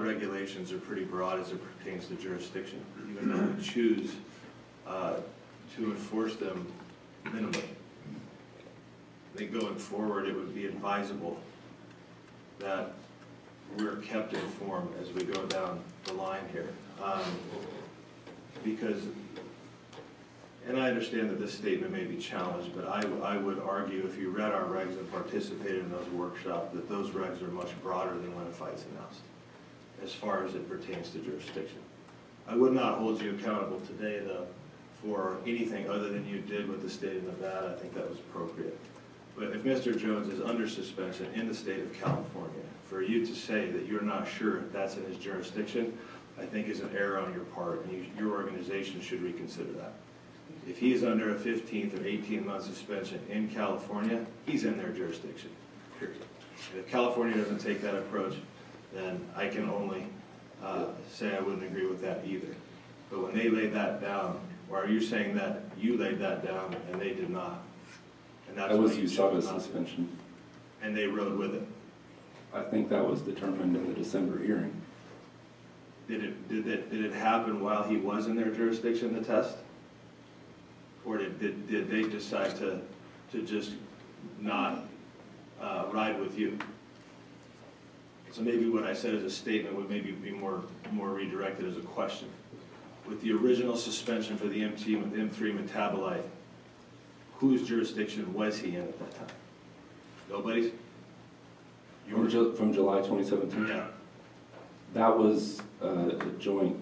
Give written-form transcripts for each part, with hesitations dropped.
regulations are pretty broad as it pertains to jurisdiction, even though we choose to enforce them minimally. I think going forward, it would be advisable that we're kept informed as we go down the line here. Because, and I understand that this statement may be challenged, but I would argue if you read our regs and participated in those workshops, that those regs are much broader than when a fight's announced, as far as it pertains to jurisdiction. I would not hold you accountable today, though, for anything other than you did with the state of Nevada. I think that was appropriate. But if Mr. Jones is under suspension in the state of California, for you to say that you're not sure if that's in his jurisdiction, I think is an error on your part, and your organization should reconsider that. If he is under a 15th or 18-month suspension in California, he's in their jurisdiction, period. And if California doesn't take that approach, then I can only say I wouldn't agree with that either. But when they laid that down, or are you saying that you laid that down and they did not? And that's that was USADA's suspension. And they rode with it? I think that was determined in the December hearing. Did it happen while he was in their jurisdiction, the test? Or did they decide to just not ride with you? So maybe what I said as a statement would maybe be more redirected as a question. With the original suspension for the M3 metabolite, whose jurisdiction was he in at that time? Nobody's? From July 2017? Yeah. That was a joint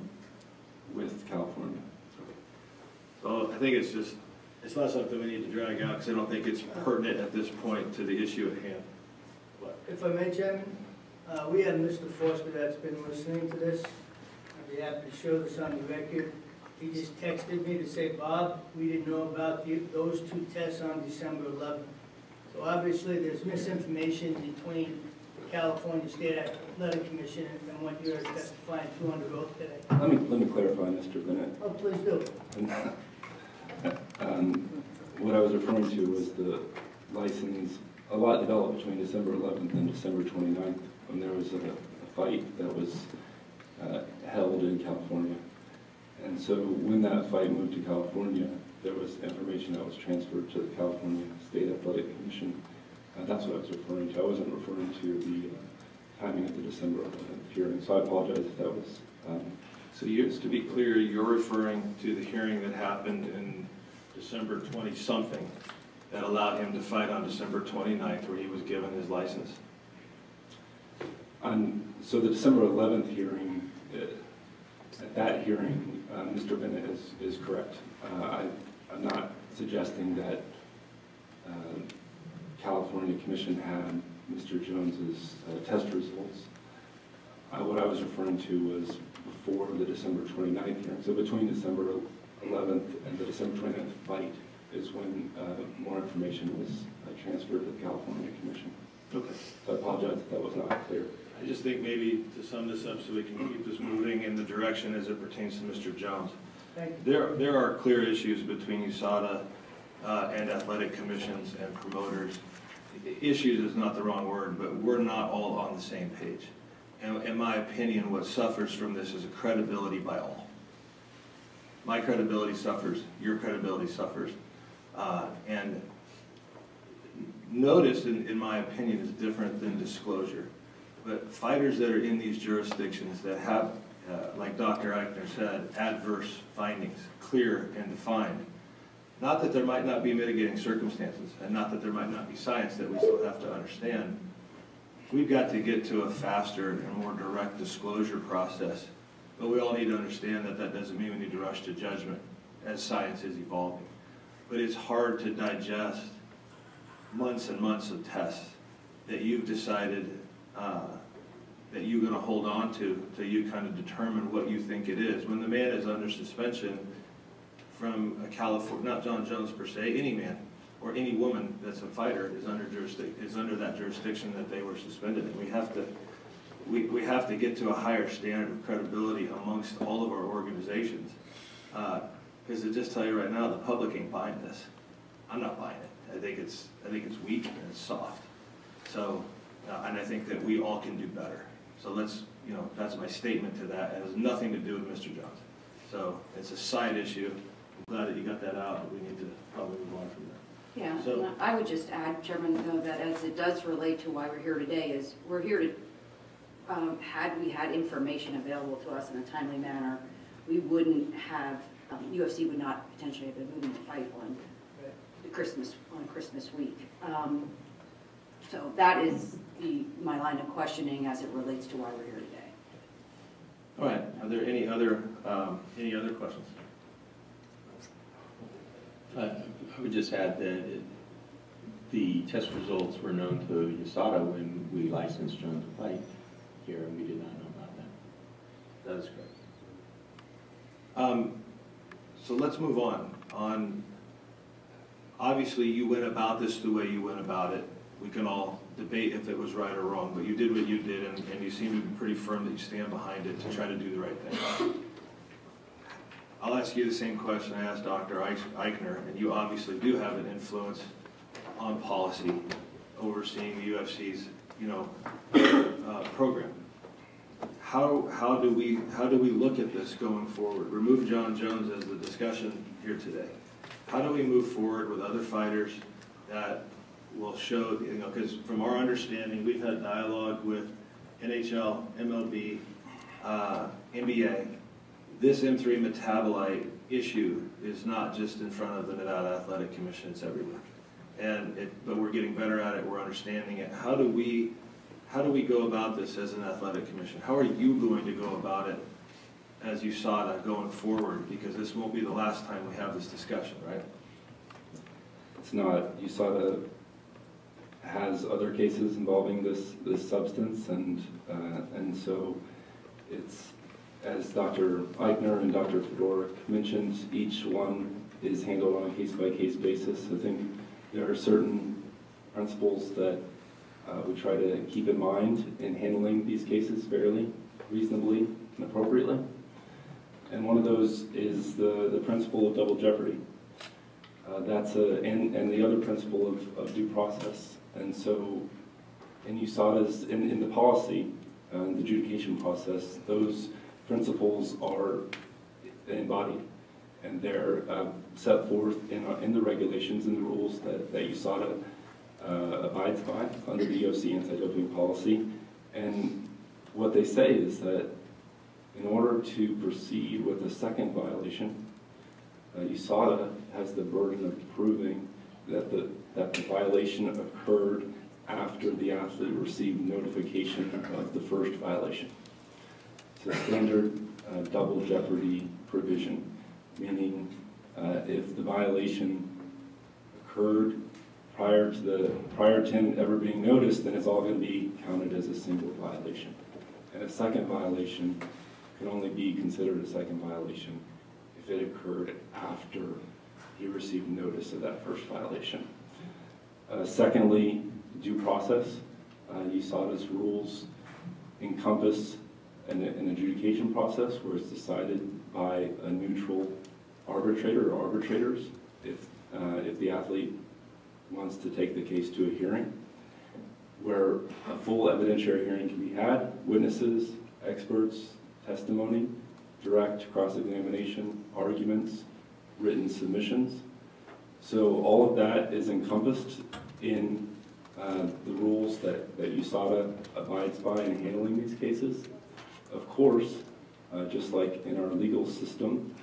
with California. So I think it's not something we need to drag out because I don't think it's pertinent at this point to the issue at hand. What? If I may, Chairman, we have Mr. Foster that's been listening to this. I'd be happy to show this on the record. He just texted me to say, Bob, we didn't know about those two tests on December 11th. So obviously there's misinformation between the California State Athletic Commission and what you're testifying to under oath today. Let me clarify, Mr. Bennett. Oh, please do. What I was referring to was the license, a lot developed between December 11th and December 29th when there was a fight that was held in California. And so when that fight moved to California, there was information that was transferred to the California State Athletic Commission. That's what I was referring to. I wasn't referring to the timing of the December 11th hearing, so I apologize if that was... So just to be clear, you're referring to the hearing that happened in December 20-something that allowed him to fight on December 29th where he was given his license? So the December 11th hearing, at that hearing, Mr. Bennett is correct. I'm not suggesting that California Commission had Mr. Jones's test results. What I was referring to was before the December 29th hearing. So between December 11th and the December 29th fight is when more information was transferred to the California Commission. Okay. So I apologize if that was not clear. I just think maybe to sum this up so we can keep this moving in the direction as it pertains to Mr. Jones. Thank you. There are clear issues between USADA and athletic commissions and promoters. Issues is not the wrong word, but we're not all on the same page. And in my opinion, what suffers from this is a credibility by all. My credibility suffers, your credibility suffers. And notice, in my opinion, is different than disclosure. But fighters that are in these jurisdictions that have, like Dr. Eichner said, adverse findings, clear and defined. Not that there might not be mitigating circumstances, and not that there might not be science that we still have to understand. We've got to get to a faster and more direct disclosure process. But we all need to understand that that doesn't mean we need to rush to judgment as science is evolving. But it's hard to digest months and months of tests that you've decided that you're going to hold on to till you kind of determine what you think it is. When the man is under suspension from a California, not Jon Jones per se, any man or any woman that's a fighter is under that jurisdiction that they were suspended in. We have to get to a higher standard of credibility amongst all of our organizations. Because to just tell you right now, the public ain't buying this. I'm not buying it. I think it's weak and it's soft. So, and I think that we all can do better. So let's, that's my statement to that. It has nothing to do with Mr. Jones. So it's a side issue. I'm glad that you got that out. We need to probably move on from there. Yeah, So, and I would just add, Chairman, that as it does relate to why we're here today, is we're here to, had we had information available to us in a timely manner, we wouldn't have, UFC would not potentially have been moving to fight on Christmas week. So that is my line of questioning as it relates to why we're here today. all right. Are there any other questions? I would just add that the test results were known to USADA when we licensed Jon to fight here, and we did not know about that. That is correct. So let's move on. Obviously, you went about this the way you went about it. We can all debate if it was right or wrong, but you did what you did, and you seem to be pretty firm that you stand behind it to try to do the right thing. I'll ask you the same question I asked Dr. Eichner, and you obviously do have an influence on policy, overseeing the UFC's, program. How do we look at this going forward? Remove Jon Jones as the discussion here today. How do we move forward with other fighters that will show, because from our understanding, we've had dialogue with NHL, MLB, NBA. This M3 metabolite issue is not just in front of the Nevada Athletic Commission, it's everywhere. But we're getting better at it, we're understanding it. How do we go about this as an athletic commission? How are you going to go about it as USADA going forward? Because this won't be the last time we have this discussion, right? It's not. USADA has other cases involving this substance, and so it's, as Dr. Eichner and Dr. Fedoruk mentioned, each one is handled on a case-by-case basis. I think there are certain principles that we try to keep in mind in handling these cases fairly, reasonably, and appropriately. And one of those is the principle of double jeopardy. And the other principle of due process. And so in USADA's, in the policy, the adjudication process, those principles are embodied. And they're set forth in the regulations and the rules that USADA abides by under the UFC anti-doping policy. And what they say is that in order to proceed with a second violation, USADA has the burden of proving that the violation occurred after the athlete received notification of the first violation. It's a standard double jeopardy provision, meaning if the violation occurred prior to it ever being noticed, then it's all going to be counted as a single violation. And a second violation can only be considered a second violation if it occurred after he received notice of that first violation. Secondly, due process. USADA's rules encompass an adjudication process where it's decided by a neutral arbitrator or arbitrators if the athlete wants to take the case to a hearing, where a full evidentiary hearing can be had, witnesses, experts, testimony, direct cross-examination, arguments, written submissions. So all of that is encompassed in the rules that USADA abides by in handling these cases. Of course, just like in our legal system,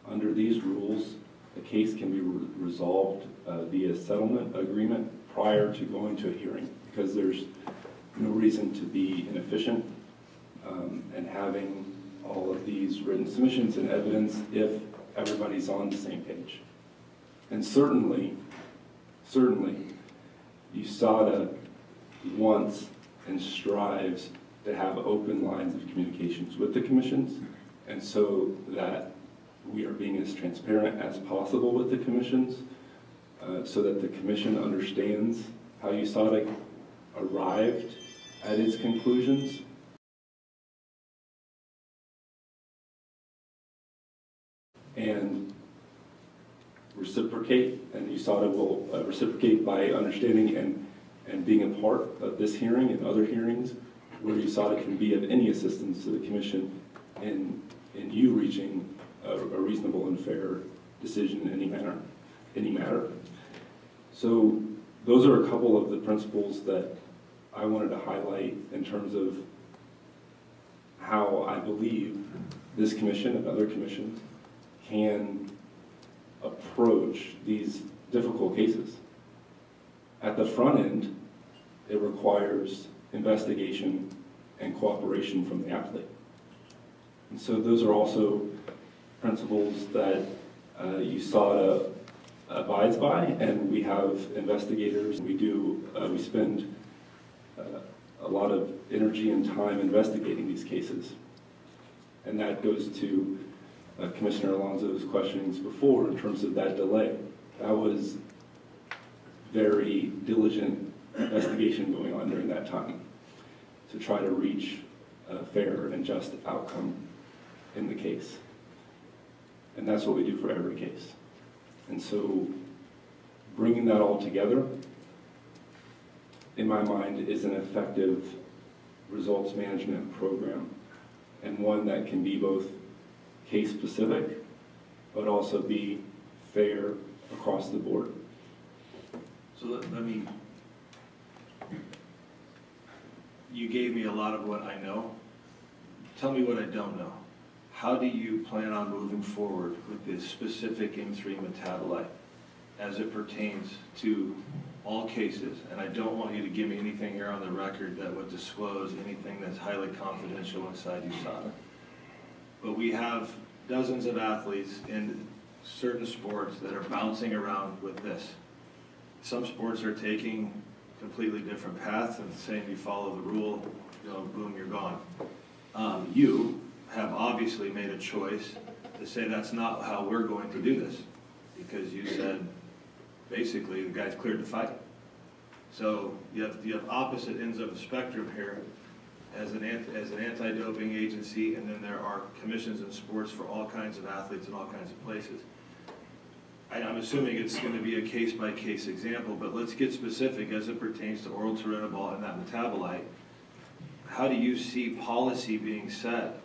under these rules, a case can be resolved via settlement agreement prior to going to a hearing, because there's no reason to be inefficient and having all of these written submissions and evidence if everybody's on the same page. And certainly, USADA wants and strives to have open lines of communications with the commissions, and so that we are being as transparent as possible with the commissions so that the commission understands how USADA arrived at its conclusions. And reciprocate, and USADA will reciprocate by understanding and being a part of this hearing and other hearings where USADA can be of any assistance to the Commission in you reaching a reasonable and fair decision in any matter. So those are a couple of the principles that I wanted to highlight in terms of how I believe this commission and other commissions can approach these difficult cases. At the front end, it requires investigation and cooperation from the athlete. And so those are also principles that USADA abides by, and we have investigators. We spend a lot of energy and time investigating these cases. And that goes to Commissioner Alonso's questions before in terms of that delay. That was very diligent investigation going on during that time to try to reach a fair and just outcome in the case. And that's what we do for every case. And so bringing that all together, in my mind, is an effective results management program, and one that can be both case-specific, but also be fair across the board. So let me, you gave me a lot of what I know. Tell me what I don't know. How do you plan on moving forward with this specific M3 metabolite as it pertains to all cases? And I don't want you to give me anything here on the record that would disclose anything that's highly confidential inside USADA. But we have dozens of athletes in certain sports that are bouncing around with this. Some sports are taking completely different paths and saying you follow the rule, you know, boom, you're gone. You have obviously made a choice to say that's not how we're going to do this, because you said basically the guy's cleared to fight. So you have opposite ends of the spectrum here as an anti-doping agency, and then there are commissions in sports for all kinds of athletes in all kinds of places. I'm assuming it's going to be a case-by-case example, but let's get specific as it pertains to oral turinabol and that metabolite. How do you see policy being set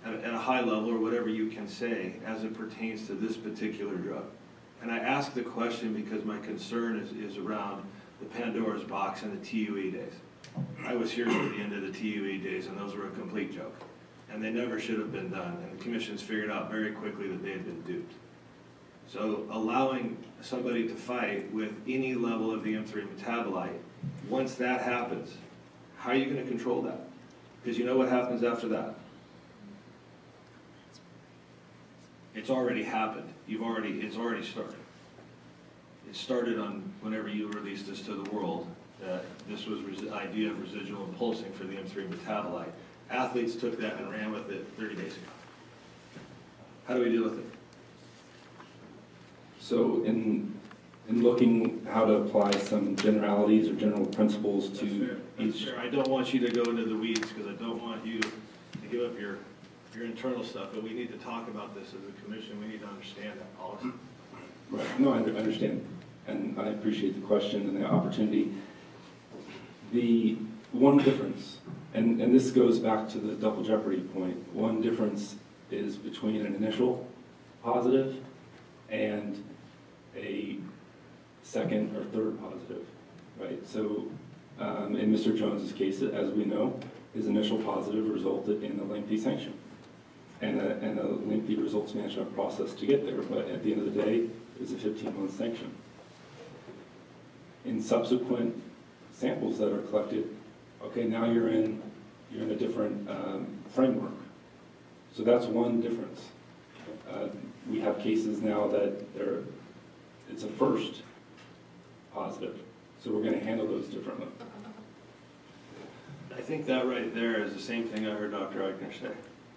at a high level, or whatever you can say, as it pertains to this particular drug? And I ask the question because my concern is around the Pandora's box and the TUE days. I was here at the end of the TUE days, and those were a complete joke. And they never should have been done, and the commissions figured out very quickly that they had been duped. So allowing somebody to fight with any level of the M3 metabolite, once that happens, how are you going to control that? Because you know what happens after that? It's already happened. It's already started. It started on whenever you released this to the world. This was the idea of residual impulsing for the M3 metabolite. Athletes took that and ran with it 30 days ago. How do we deal with it? So in looking how to apply some generalities or general principles to each... Fair. I don't want you to go into the weeds, because I don't want you to give up your internal stuff, but we need to talk about this as a commission. We need to understand that policy. Right. No, I understand, and I appreciate the question and the opportunity. The one difference, and this goes back to the double jeopardy point, one difference is between an initial positive and a second or third positive, right? So in Mr. Jones's case, as we know, his initial positive resulted in a lengthy sanction and a lengthy results management process to get there, but at the end of the day, it was a 15-month sanction. In subsequent samples that are collected, okay, now you're in a different framework. So that's one difference. We have cases now that it's a first positive, so we're going to handle those differently. I think that right there is the same thing I heard Dr. Eichner say.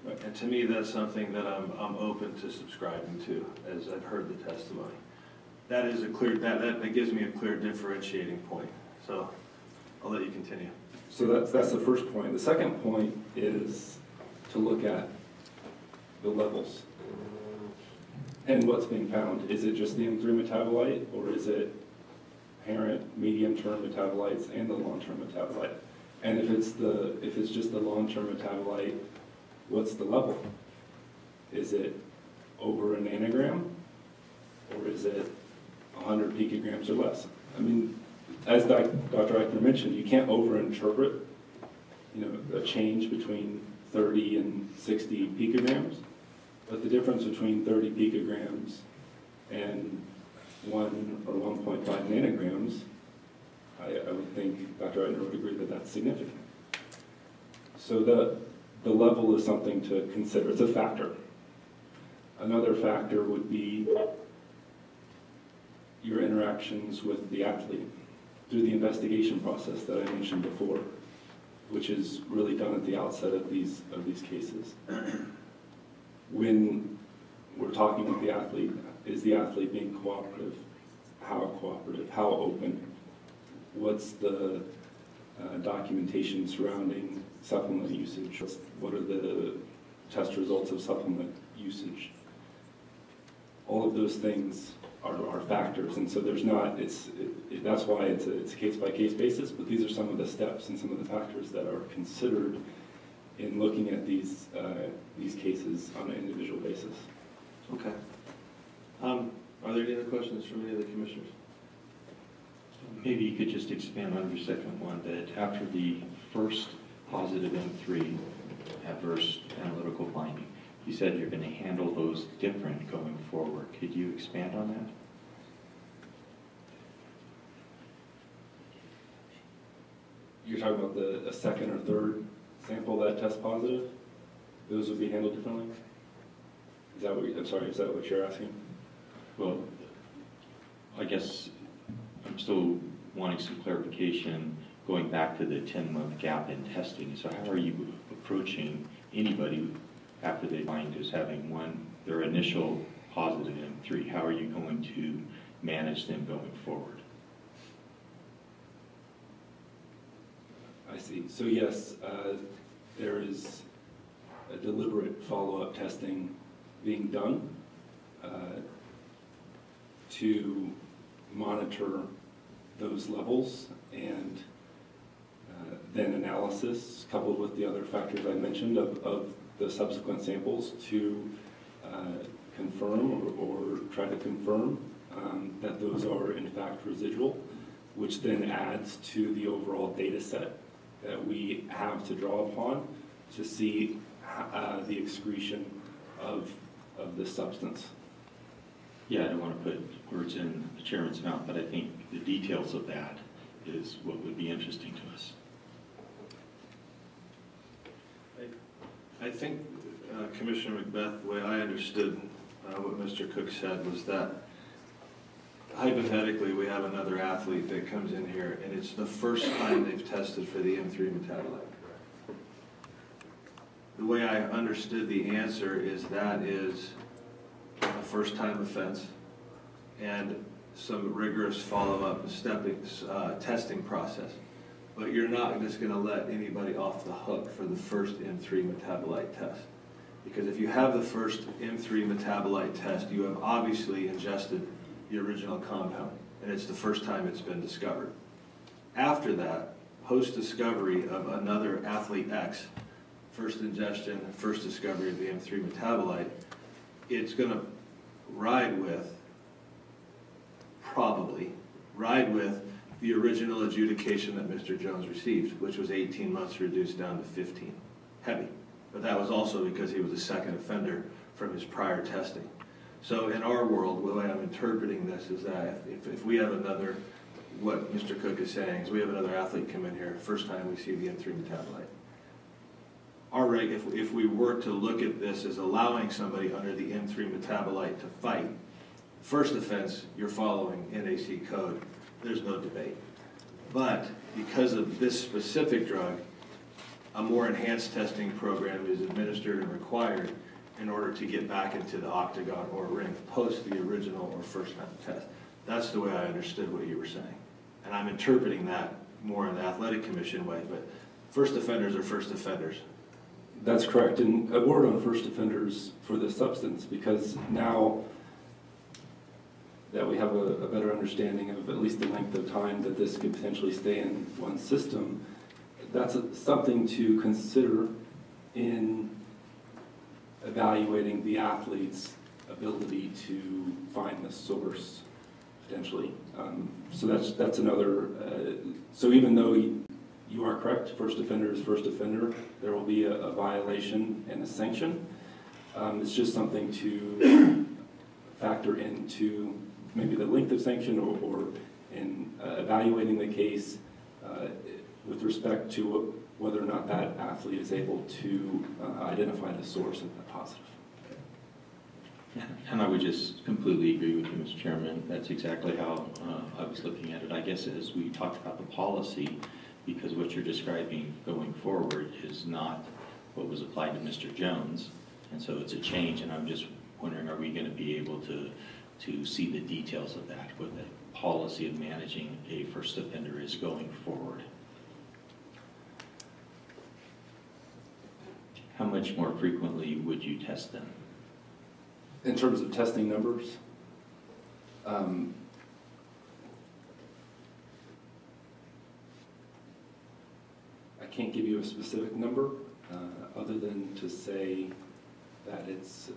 Right. And to me, that's something that I'm open to subscribing to, as I've heard the testimony. That is a clear, that gives me a clear differentiating point. So I'll let you continue. So that's the first point. The second point is to look at the levels and what's being found. Is it just the M3 metabolite, or is it parent, medium-term metabolites, and the long-term metabolite? And if it's just a long-term metabolite, what's the level? Is it over a nanogram, or is it 100 picograms or less? I mean, as Dr. Eichner mentioned, you can't overinterpret, a change between 30 and 60 picograms, but the difference between 30 picograms and 1 or 1.5 nanograms, I would think Dr. Eichner would agree that that's significant. So the level is something to consider. It's a factor. Another factor would be your interactions with the athlete through the investigation process that I mentioned before, which is really done at the outset of these cases. When we're talking with the athlete, is the athlete being cooperative? How cooperative? How open? What's the documentation surrounding supplement usage? What are the test results of supplement usage? All of those things are factors, and so there's not, that's why it's a case-by-case basis, but these are some of the steps and some of the factors that are considered in looking at these cases on an individual basis. Okay. Are there any other questions from any of the commissioners? Maybe you could just expand on your second one, that after the first positive M3 adverse analytical finding, you said you're going to handle those different going forward. Could you expand on that? You're talking about a second or third sample that tests positive? Those would be handled differently? Is that what is that what you're asking? Well, I guess I'm still wanting some clarification going back to the 10-month gap in testing. So how are you approaching anybody after they find as having their initial positive M3? How are you going to manage them going forward? I see. So yes, there is a deliberate follow-up testing being done to monitor those levels, and then analysis coupled with the other factors I mentioned of the subsequent samples to confirm or try to confirm that those are in fact residual, which then adds to the overall data set that we have to draw upon to see the excretion of this substance. Yeah, I don't want to put words in the chairman's mouth, but I think the details of that is what would be interesting to us. I think, Commissioner Macbeth, the way I understood what Mr. Cook said was that hypothetically we have another athlete that comes in here and it's the first time they've tested for the M3 metabolite. The way I understood the answer is that is a first-time offense and some rigorous follow-up testing process. But you're not just going to let anybody off the hook for the first M3 metabolite test. Because if you have the first M3 metabolite test, you have obviously ingested the original compound, and it's the first time it's been discovered. After that, post-discovery of another athlete X, first ingestion, first discovery of the M3 metabolite, it's going to probably ride with the original adjudication that Mr. Jones received, which was 18 months reduced down to 15. Heavy. But that was also because he was a second offender from his prior testing. So in our world, the way I'm interpreting this is that if we have another, what Mr. Cook is saying is we have another athlete come in here, first time we see the M3 metabolite. Our rate, if we were to look at this as allowing somebody under the M3 metabolite to fight, first offense, you're following NAC code, there's no debate. But because of this specific drug, a more enhanced testing program is administered and required in order to get back into the octagon or ring post the original or first time test. That's the way I understood what you were saying. And I'm interpreting that more in the athletic commission way, but first offenders are first offenders. That's correct, and a word on first offenders for this substance, because now that we have a better understanding of at least the length of time that this could potentially stay in one's system, that's something to consider in evaluating the athlete's ability to find the source, potentially. So that's another, so even though you are correct, first offender is first offender, there will be a violation and a sanction. It's just something to factor into maybe the length of sanction or in evaluating the case with respect to whether or not that athlete is able to identify the source of the positive. And I would just completely agree with you, Mr. Chairman. That's exactly how I was looking at it. I guess as we talked about the policy, because what you're describing going forward is not what was applied to Mr. Jones, and so it's a change, and I'm just wondering, are we going to be able to see the details of that, what the policy of managing a first offender is going forward? How much more frequently would you test them? In terms of testing numbers, I can't give you a specific number other than to say that it's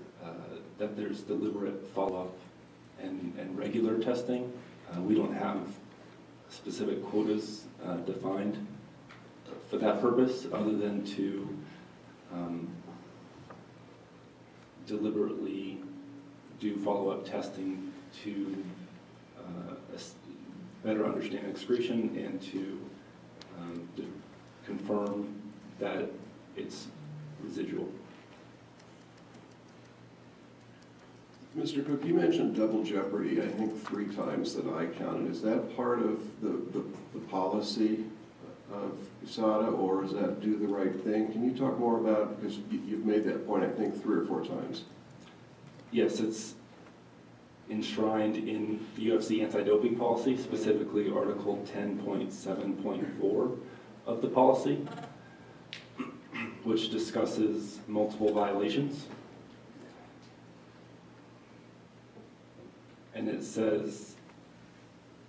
that there's deliberate follow-up and regular testing. We don't have specific quotas defined for that purpose, other than to deliberately do follow-up testing to better understand excretion and to confirm that it's residual. Mr. Cook, you mentioned double jeopardy, I think 3 times that I counted. Is that part of the policy of USADA, or is that do the right thing? Can you talk more about, because you've made that point, I think, 3 or 4 times. Yes, it's enshrined in the UFC anti-doping policy, specifically Article 10.7.4 of the policy, which discusses multiple violations. And it says,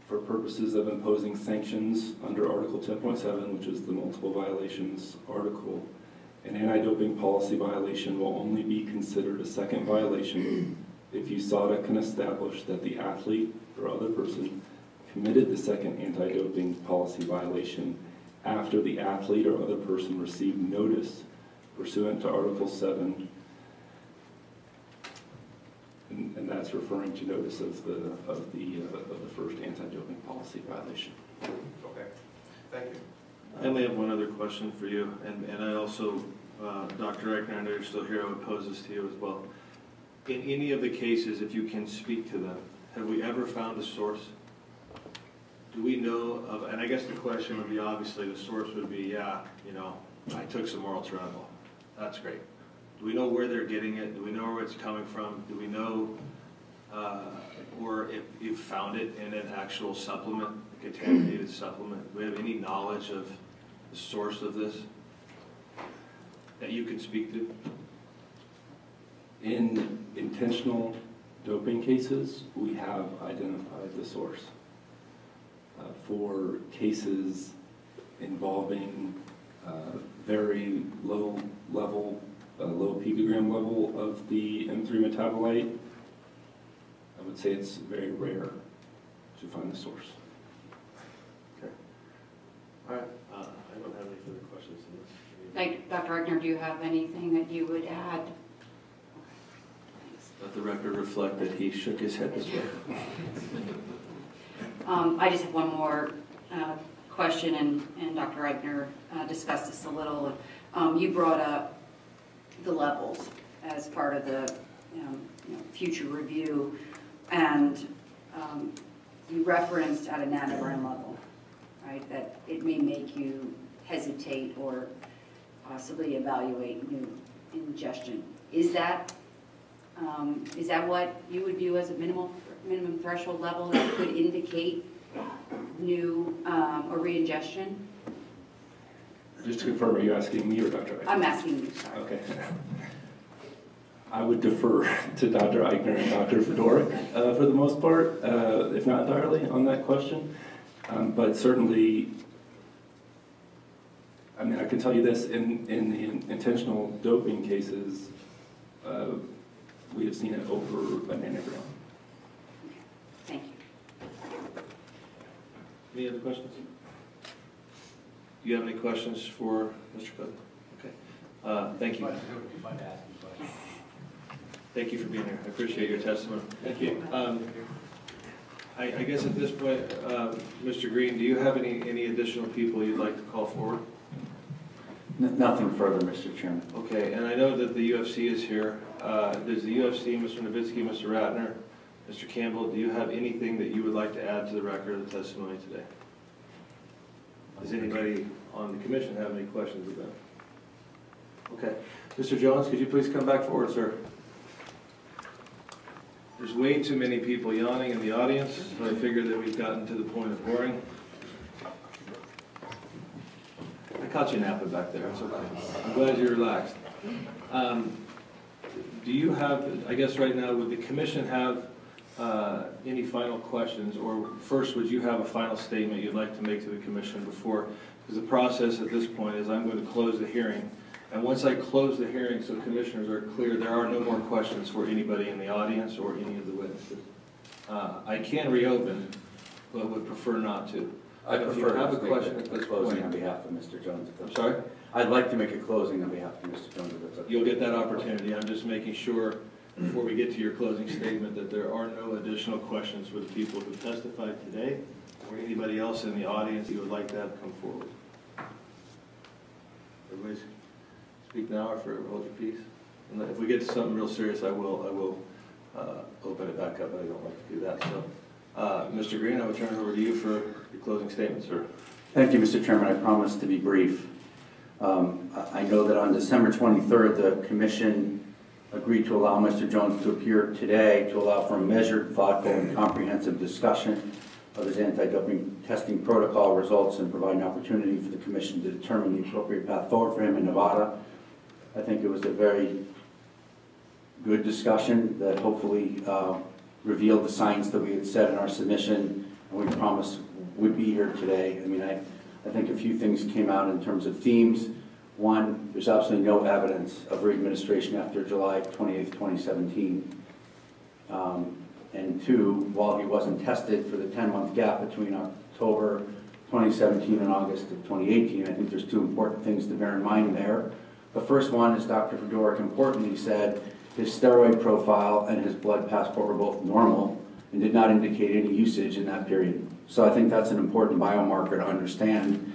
for purposes of imposing sanctions under Article 10.7, which is the multiple violations article, an anti-doping policy violation will only be considered a second violation if USADA can establish that the athlete or other person committed the second anti-doping policy violation after the athlete or other person received notice pursuant to Article 7, and that's referring to notice of the first anti-doping policy violation. Okay, thank you. I only have one other question for you, and I also, Dr. Eichner, I know you're still here, I would pose this to you as well. In any of the cases, if you can speak to them, have we ever found a source? Do we know of, and I guess the question would be, obviously the source would be, yeah, you know, I took some oral Trenibol. That's great. Do we know where they're getting it? Do we know where it's coming from? Do we know, or if you've found it in an actual supplement, a contaminated supplement? Do we have any knowledge of the source of this that you can speak to? In intentional doping cases, we have identified the source. For cases involving very low level, low picogram level of the M3 metabolite, I would say it's very rare to find the source. Okay. All right. I don't have any further questions on this. Like, Dr. Eichner, do you have anything that you would add? Let the record reflect that he shook his head this way. I just have one more question, and Dr. Eichner discussed this a little. You brought up the levels as part of the future review, and you referenced at a nanogram level, right, that it may make you hesitate or possibly evaluate new ingestion. Is that what you would view as a minimum threshold level that could indicate new or re-ingestion? Just to confirm, are you asking me or Dr. Eichner? I'm asking you, sorry. Okay. I would defer to Dr. Eichner and Dr. Fedoruk for the most part, if not entirely, on that question. But certainly, I mean, I can tell you this, in the intentional doping cases, we have seen it over a nanogram. Thank you. Any other questions? Do you have any questions for Mr. Cook? Okay. Thank you. Thank you for being here. I appreciate your testimony. Thank you. I guess at this point, Mr. Green, do you have any additional people you'd like to call forward? Nothing further, Mr. Chairman. Okay, and I know that the UFC is here. Does the UFC, Mr. Nowitzki, Mr. Ratner, Mr. Campbell, do you have anything that you would like to add to the record of the testimony today? Does anybody on the commission have any questions about it? Okay. Mr. Jones, could you please come back forward, sir? There's way too many people yawning in the audience, so I figured that we've gotten to the point of boring. I caught you napping back there, it's okay. I'm glad you're relaxed. Do you have, I guess right now, would the commission have any final questions? Or first, would you have a final statement you'd like to make to the commission before? Because the process at this point is I'm going to close the hearing. And once I close the hearing so commissioners are clear, there are no more questions for anybody in the audience or any of the witnesses. I can reopen, but would prefer not to. I If you prefer have to a make question a at this closing point. on behalf of Mr. Jones. I'm sorry? I'd like to make a closing on behalf of Mr. Jones. If that's okay. You'll get that opportunity. I'm just making sure, before we get to your closing statement, that there are no additional questions for the people who testified today or anybody else in the audience you would like to have come forward. Everybody speak now or forever hold your peace. And if we get to something real serious, I will open it back up, but I don't like to do that. So, Mr. Green, I will turn it over to you for your closing statement, sir. Thank you, Mr. Chairman. I promise to be brief. I know that on December 23rd, the Commission agreed to allow Mr. Jones to appear today to allow for a measured, thoughtful, and comprehensive discussion of his anti-doping testing protocol results and provide an opportunity for the Commission to determine the appropriate path forward for him in Nevada. I think it was a very good discussion that hopefully revealed the science that we had said in our submission and we promised would be here today. I mean, I think a few things came out in terms of themes. One, there's absolutely no evidence of re-administration after July 28th, 2017. And two, while he wasn't tested for the 10-month gap between October 2017 and August of 2018, I think there's two important things to bear in mind there. The first one is Dr. Fedoruk importantly said his steroid profile and his blood passport were both normal and did not indicate any usage in that period. So I think that's an important biomarker to understand.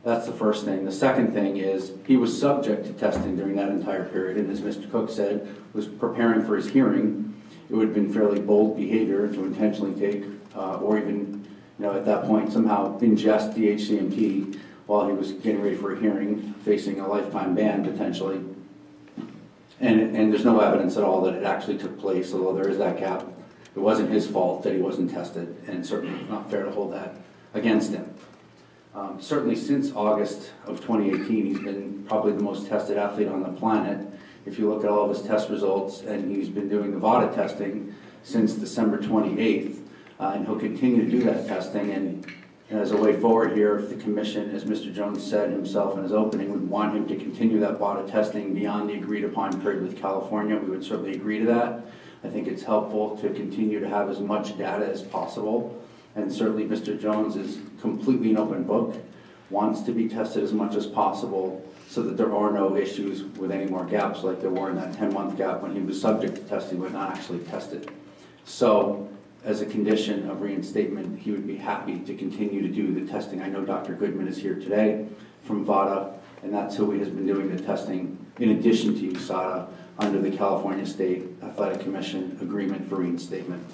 That's the first thing. The second thing is he was subject to testing during that entire period, and as Mr. Cook said, was preparing for his hearing. It would have been fairly bold behavior to intentionally take, or even, at that point, somehow ingest DHCMT while he was getting ready for a hearing, facing a lifetime ban potentially. And there's no evidence at all that it actually took place, although there is that gap. It wasn't his fault that he wasn't tested, and certainly not fair to hold that against him. Certainly since August of 2018, he's been probably the most tested athlete on the planet. If you look at all of his test results, and he's been doing the VADA testing since December 28th, and he'll continue to do that testing. And as a way forward here, if the Commission, as Mr. Jones said himself in his opening, would want him to continue that VADA testing beyond the agreed upon period with California, we would certainly agree to that. I think it's helpful to continue to have as much data as possible. And certainly Mr. Jones is completely an open book, wants to be tested as much as possible so that there are no issues with any more gaps like there were in that 10-month gap when he was subject to testing but not actually tested. So as a condition of reinstatement, he would be happy to continue to do the testing. I know Dr. Goodman is here today from VADA, and that's who has been doing the testing in addition to USADA under the California State Athletic Commission agreement for reinstatement.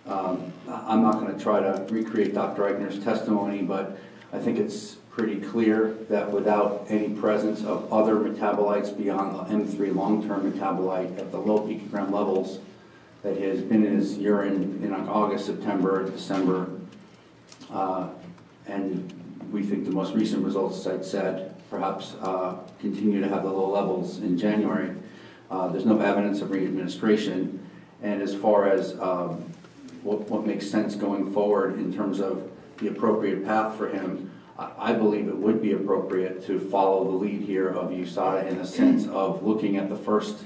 I'm not going to try to recreate Dr. Eichner's testimony, but I think it's pretty clear that without any presence of other metabolites beyond the M3 long-term metabolite at the low picogram levels that has been in his urine in August, September, December, and we think the most recent results, as I'd said, perhaps continue to have the low levels in January. There's no evidence of re-administration, and as far as what makes sense going forward in terms of the appropriate path for him, I believe it would be appropriate to follow the lead here of USADA in the sense of looking at the first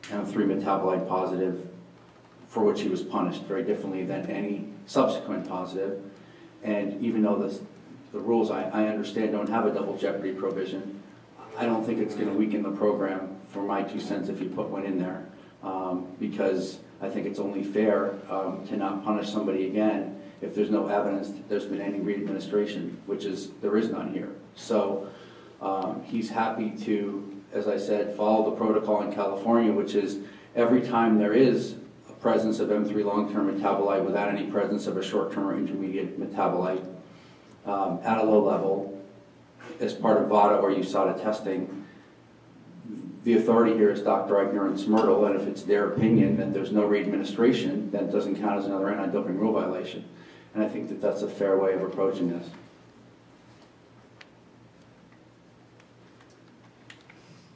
M3 metabolite positive, for which he was punished very differently than any subsequent positive. And even though the rules I understand don't have a double jeopardy provision, I don't think it's going to weaken the program, for my 2 cents, if you put one in there, because I think it's only fair to not punish somebody again if there's no evidence that there's been any re-administration, which there is none here. So he's happy to, as I said, follow the protocol in California, which is every time there is a presence of M3 long-term metabolite without any presence of a short-term or intermediate metabolite at a low level, as part of VADA or USADA testing, the authority here is Dr. Eichner and Smurtle, and if it's their opinion that there's no re-administration, that doesn't count as another anti-doping rule violation. And I think that that's a fair way of approaching this.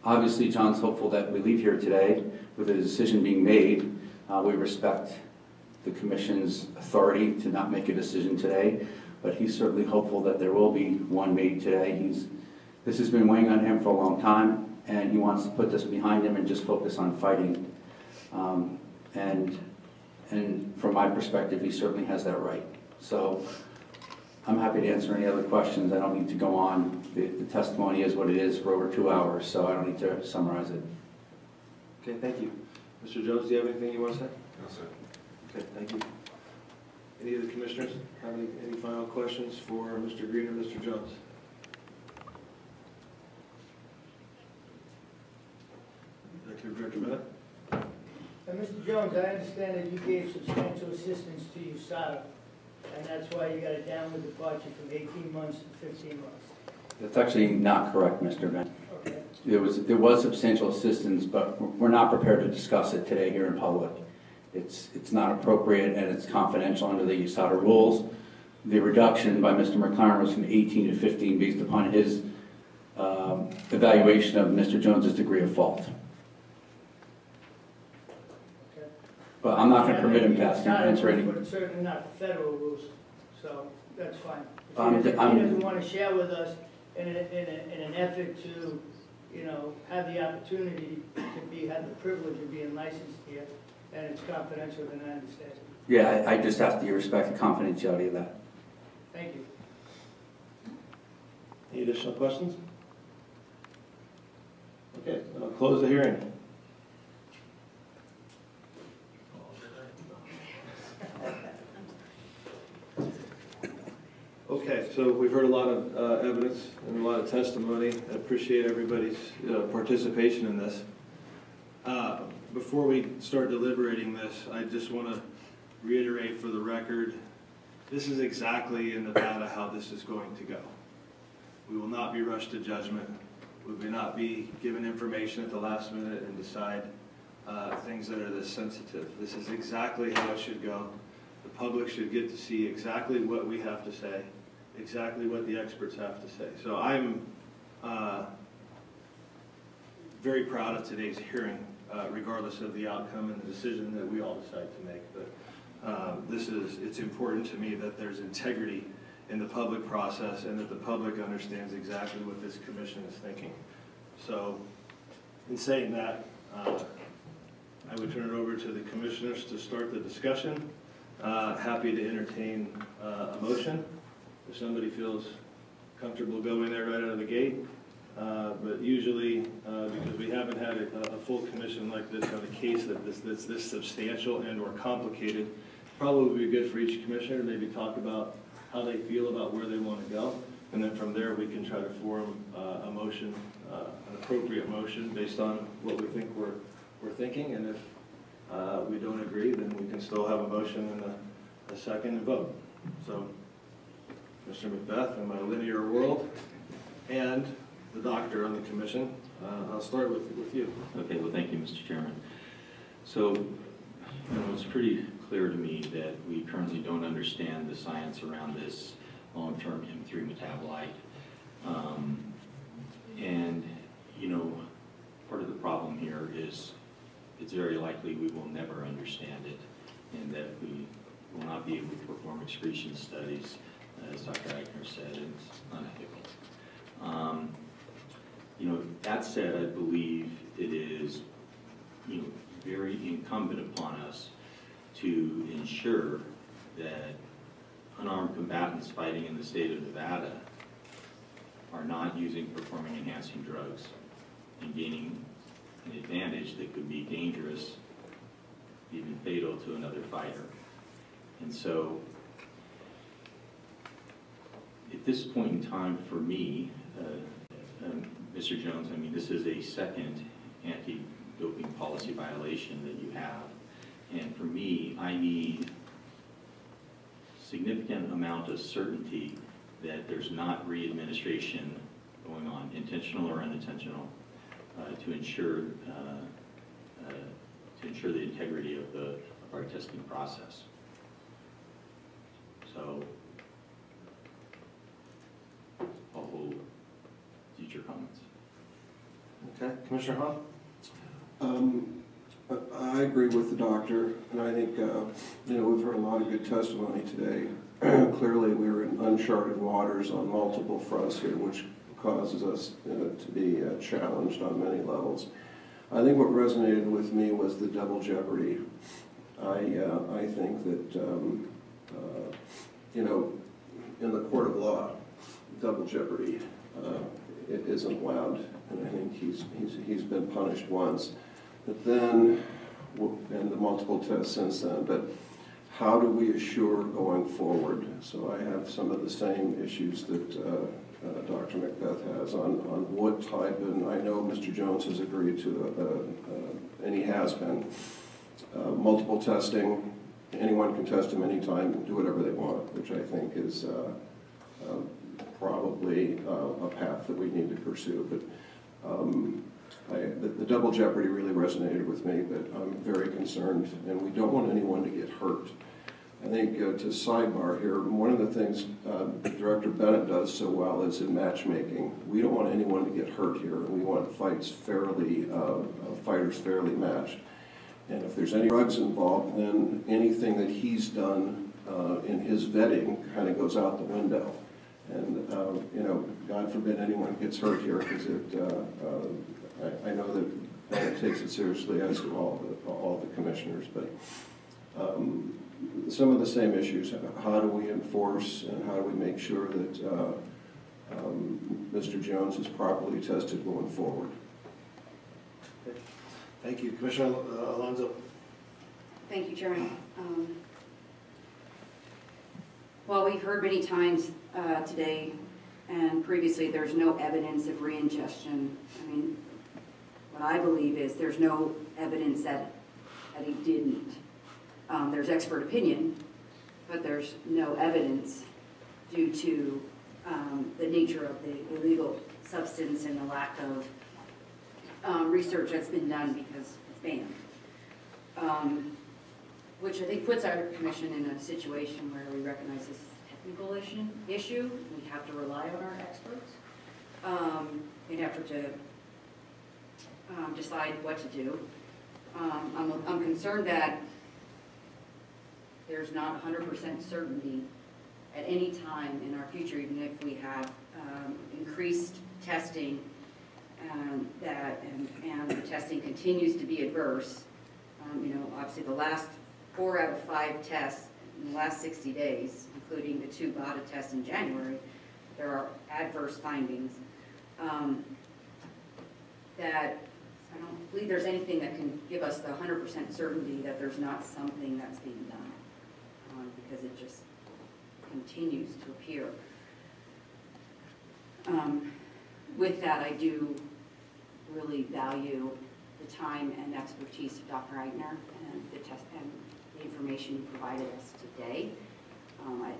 Obviously, John's hopeful that we leave here today with a decision being made. We respect the Commission's authority to not make a decision today, but he's certainly hopeful that there will be one made today. This has been weighing on him for a long time, and he wants to put this behind him and just focus on fighting. And from my perspective, he certainly has that right. So I'm happy to answer any other questions. I don't need to go on. The testimony is what it is for over 2 hours, so I don't need to summarize it. Okay, thank you. Mr. Jones, do you have anything you want to say? No, sir. Okay, thank you. Any of the commissioners have any final questions for Mr. Green or Mr. Jones? Executive Director Bennett? Mr. Jones, I understand that you gave substantial assistance to USADA, and that's why you got a downward departure from 18 months to 15 months. That's actually not correct, Mr. Ben. Okay. There was substantial assistance, but we're not prepared to discuss it today here in public. It's not appropriate, and it's confidential under the USADA rules. The reduction by Mr. McLaren was from 18 to 15 based upon his evaluation of Mr. Jones's degree of fault. Okay. But I'm not going to permit him to answer any. But it's certainly not the federal rules, so that's fine. I'm- If he doesn't want to share with us in an effort to, have the opportunity to have the privilege of being licensed here, and it's confidential, then I understand. Yeah, I just ask that you respect the confidentiality of that. Thank you. Any additional questions? Okay, I'll close the hearing. Okay, so we've heard a lot of evidence and a lot of testimony. I appreciate everybody's participation in this. Before we start deliberating this, I just want to reiterate for the record, this is exactly in Nevada how this is going to go. We will not be rushed to judgment. We will not be given information at the last minute and decide things that are this sensitive. This is exactly how it should go. The public should get to see exactly what we have to say, exactly what the experts have to say. So I'm very proud of today's hearing, regardless of the outcome and the decision that we all decide to make. But it's important to me that there's integrity in the public process and that the public understands exactly what this commission is thinking. So in saying that, I would turn it over to the commissioners to start the discussion. Happy to entertain a motion if somebody feels comfortable going there right out of the gate. But usually, because we haven't had a full commission like this on a case that's this substantial and or complicated, probably would be good for each commissioner to maybe talk about how they feel about where they want to go. And then from there, we can try to form a motion, an appropriate motion based on what we think we're thinking. And if we don't agree, then we can still have a motion and a second and vote. So, Mr. Macbeth, in my linear world, and the doctor on the commission, I'll start with you. Okay, well, thank you, Mr. Chairman. So, it's pretty clear to me that we currently don't understand the science around this long-term M3 metabolite. And, part of the problem here is it's very likely we will never understand it, and that we will not be able to perform excretion studies as Dr. Eichner said, it's unethical. That said, I believe it is, very incumbent upon us to ensure that unarmed combatants fighting in the state of Nevada are not using performing-enhancing drugs and gaining an advantage that could be dangerous, even fatal to another fighter. And so, at this point in time, for me, Mr. Jones, I mean, this is a second anti-doping policy violation that you have. And for me, I need significant amount of certainty that there's not re-administration going on, intentional or unintentional, to ensure the integrity of our testing process. So I'll hold future comments. Okay, Commissioner Hahn? I agree with the doctor, and I think, we've heard a lot of good testimony today. Clearly, we're in uncharted waters on multiple fronts here, which causes us to be challenged on many levels. I think what resonated with me was the double jeopardy. I think that, in the court of law, double jeopardy it isn't allowed, and I think he's been punished once. But then, and the multiple tests since then, but how do we assure going forward? So I have some of the same issues that Dr. Macbeth has on what type, and I know Mr. Jones has agreed to, and he has been, multiple testing. Anyone can test them anytime and do whatever they want, which I think is probably a path that we need to pursue. But the double jeopardy really resonated with me, but I'm very concerned, and we don't want anyone to get hurt. I think to sidebar here, one of the things Director Bennett does so well is in matchmaking. We don't want anyone to get hurt here. We want fighters fairly matched. And if there's any drugs involved, then anything that he's done in his vetting kind of goes out the window. And, God forbid anyone gets hurt here, because I know that Bennett takes it seriously, as do all the commissioners. But some of the same issues: how do we enforce, and how do we make sure that Mr. Jones is properly tested going forward? Okay. Thank you. Commissioner Alonso. Thank you, Chairman. Well, we've heard many times today and previously there's no evidence of re-ingestion. I mean, what I believe is there's no evidence that he didn't. There's expert opinion, but there's no evidence due to the nature of the illegal substance and the lack of research that's been done because it's banned. Which I think puts our commission in a situation where we recognize this technical issue. We have to rely on our experts in effort to decide what to do. I'm concerned that there's not 100% certainty at any time in our future, even if we have increased testing and the testing continues to be adverse. Obviously the last 4 out of 5 tests in the last 60 days, including the 2 BADA tests in January, there are adverse findings. That I don't believe there's anything that can give us the 100% certainty that there's not something that's being done, because it just continues to appear. With that, I do really value the time and expertise of Dr. Eichner and the information you provided us today. I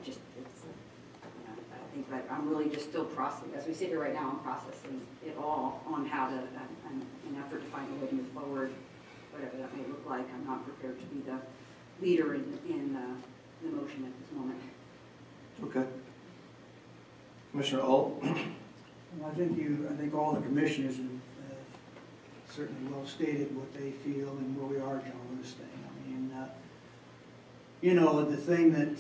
think that I'm really just still processing, as we sit here right now, I'm processing it all on how to, in effort to find a way to move forward, whatever that may look like. I'm not prepared to be the leader in the motion at this moment. Okay. Commissioner Alt? I think all the commissioners have certainly well stated what they feel and where we are, John, on this thing. I mean, the thing that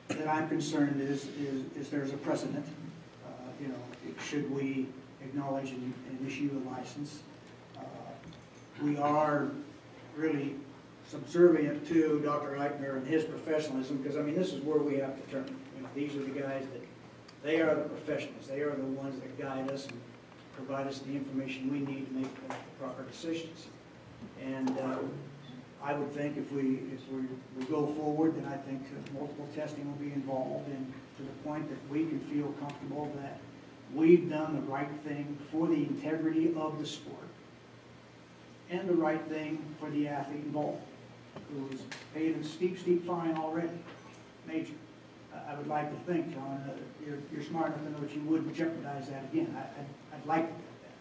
that I'm concerned is there's a precedent. You know, should we acknowledge and issue a license? We are really subservient to Dr. Eichner and his professionalism, because, I mean, this is where we have to turn. You know, these are the guys that, they are the professionals. They are the ones that guide us and provide us the information we need to make the proper decisions. And I would think if we go forward, then I think multiple testing will be involved, and to the point that we can feel comfortable that we've done the right thing for the integrity of the sport and the right thing for the athlete involved, who was paid a steep fine already, major. I would like to think, John, you're smart enough to know that you wouldn't jeopardize that again. I'd like to think that.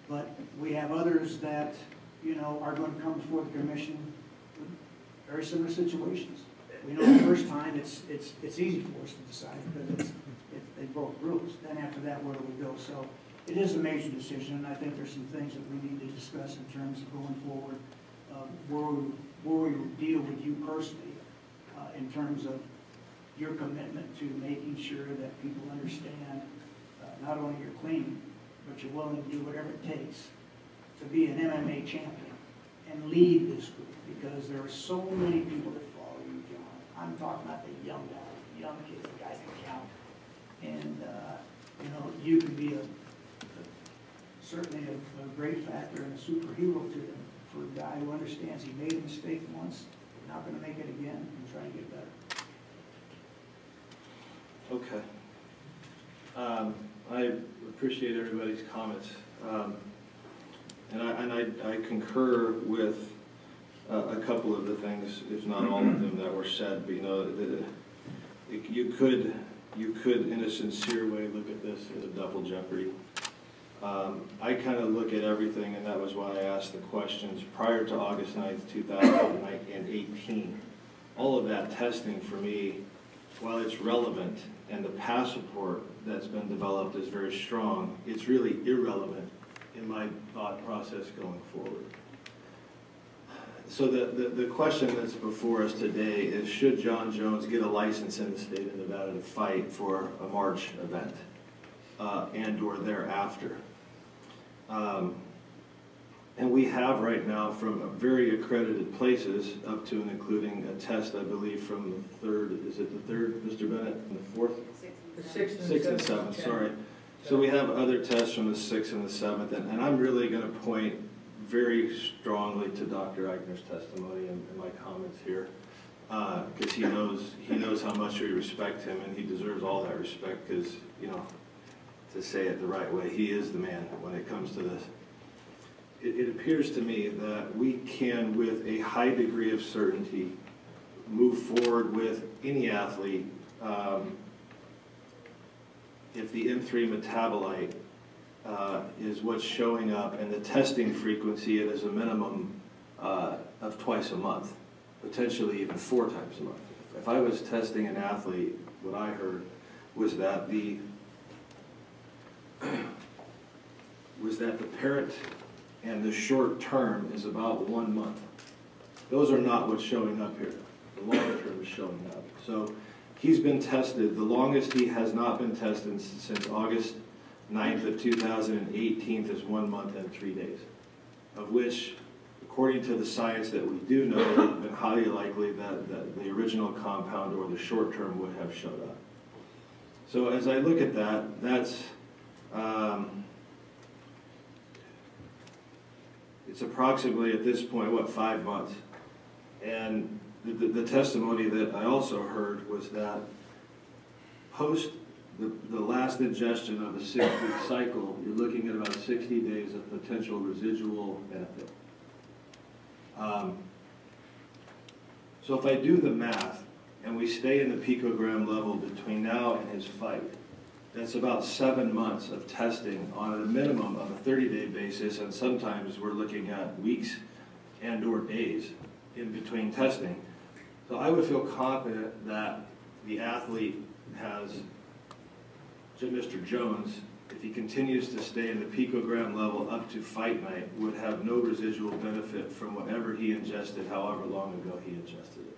But we have others that, you know, are going to come before the commission with very similar situations. We know the first time it's easy for us to decide because they broke rules. Then after that, where do we go? So it is a major decision, and I think there's some things that we need to discuss in terms of going forward, where we deal with you personally in terms of your commitment to making sure that people understand not only you're clean, but you're willing to do whatever it takes to be an MMA champion and lead this group, because there are so many people that follow you, John. I'm talking about the young guys, the young kids, the guys that count. And, you know, you can be certainly a great factor and a superhero to them, for a guy who understands he made a mistake once, not going to make it again, and try to get better. Okay. I appreciate everybody's comments. And I concur with a couple of the things, if not all of them, that were said. But, you know, you could, in a sincere way, look at this as a double jeopardy. I kind of look at everything, and that was why I asked the questions prior to August 9th, 2018. All of that testing for me, while it's relevant and the passport that's been developed is very strong, it's really irrelevant in my thought process going forward. So the question that's before us today is, should Jon Jones get a license in the state of Nevada to fight for a March event and or thereafter? And we have right now, from very accredited places up to and including a test, I believe, from the 3rd, is it the 3rd, Mr. Bennett, and the 4th? The 6th and 7th, sorry. So we have other tests from the 6th and the 7th, and I'm really going to point very strongly to Dr. Eichner's testimony and my comments here, because he knows how much we respect him, and he deserves all that respect, because, you know, to say it the right way, he is the man when it comes to this. It appears to me that we can, with a high degree of certainty, move forward with any athlete if the M3 metabolite is what's showing up, and the testing frequency, it is a minimum of twice a month, potentially even 4 times a month. If I was testing an athlete, what I heard was that the parent and the short term is about 1 month. Those are not what's showing up here. The long term is showing up. So he's been tested. The longest he has not been tested since August 9th of 2018 is 1 month and 3 days, of which, according to the science that we do know, it would have been highly likely that the original compound or the short term would have showed up. So as I look at that, that's it's approximately at this point, what, 5 months. And the testimony that I also heard was that post the last ingestion of a 6-week cycle, you're looking at about 60 days of potential residual benefit. So if I do the math and we stay in the picogram level between now and his fight, that's about 7 months of testing on a minimum of a 30-day basis, and sometimes we're looking at weeks and or days in between testing. So I would feel confident that the athlete has, Mr. Jones, if he continues to stay in the picogram level up to fight night, would have no residual benefit from whatever he ingested, however long ago he ingested it.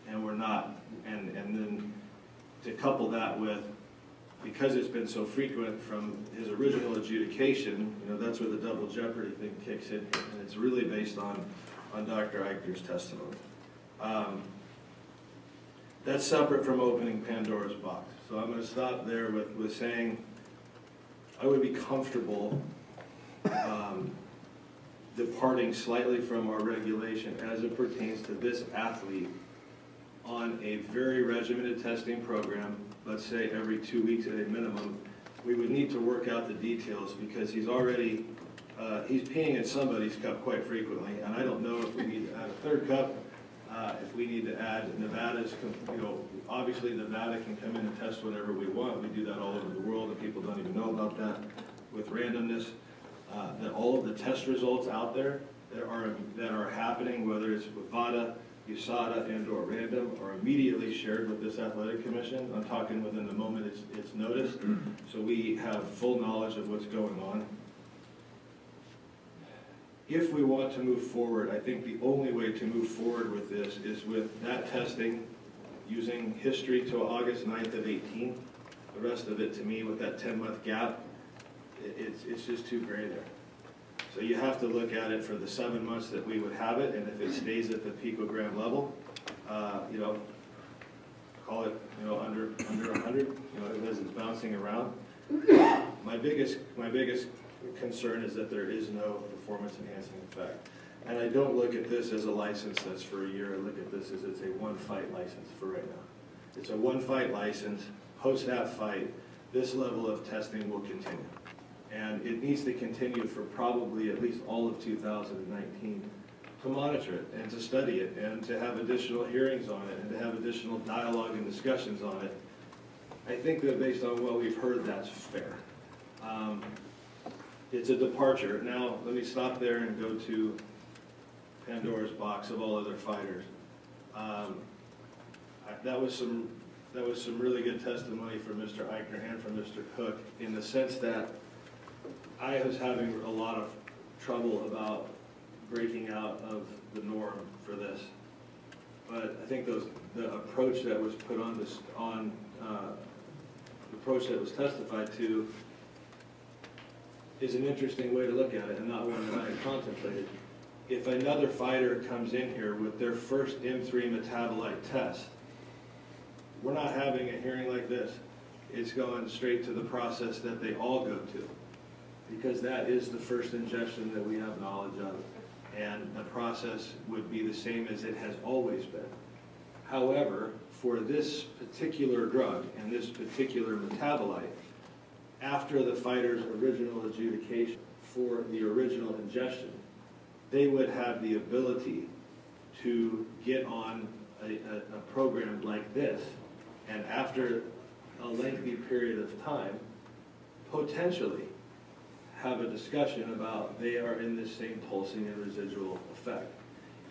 And we're not, and then to couple that with, because it's been so frequent from his original adjudication, you know, that's where the double jeopardy thing kicks in, and it's really based on Dr. Eichner's testimony. That's separate from opening Pandora's box. So I'm going to stop there with saying I would be comfortable departing slightly from our regulation as it pertains to this athlete on a very regimented testing program, let's say every 2 weeks at a minimum. We would need to work out the details because he's already, he's peeing in somebody's cup quite frequently, and I don't know if we need to add a third cup, if we need to add Nevada's, you know, obviously Nevada can come in and test whatever we want. We do that all over the world, and people don't even know about that with randomness. That all of the test results out there that are happening, whether it's with VADA, USADA, and or random, are immediately shared with this athletic commission. I'm talking within the moment it's noticed, so we have full knowledge of what's going on. If we want to move forward, I think the only way to move forward with this is with that testing using history to August 9th of 18. The rest of it, to me, with that 10-month gap, it's just too gray there. So you have to look at it for the 7 months that we would have it, and if it stays at the picogram level, you know, call it, you know, under 100, you know, as it's bouncing around. My biggest concern is that there is no performance enhancing effect. And I don't look at this as a license that's for a year. I look at this as it's a one-fight license for right now. It's a one-fight license. Post that fight, this level of testing will continue. And it needs to continue for probably at least all of 2019 to monitor it and to study it and to have additional hearings on it and to have additional dialogue and discussions on it. I think that based on what we've heard, that's fair. It's a departure. Now, let me stop there and go to Pandora's box of all other fighters. That was some really good testimony from Mr. Eichner and from Mr. Cook, in the sense that I was having a lot of trouble about breaking out of the norm for this. But I think the approach that was put on this, the approach that was testified to, is an interesting way to look at it, and not one that I had contemplated. If another fighter comes in here with their first M3 metabolite test, we're not having a hearing like this. It's going straight to the process that they all go to, because that is the first ingestion that we have knowledge of, and the process would be the same as it has always been. However, for this particular drug and this particular metabolite, after the fighter's original adjudication for the original ingestion, they would have the ability to get on a program like this, and after a lengthy period of time, potentially have a discussion about they are in this same pulsing and residual effect.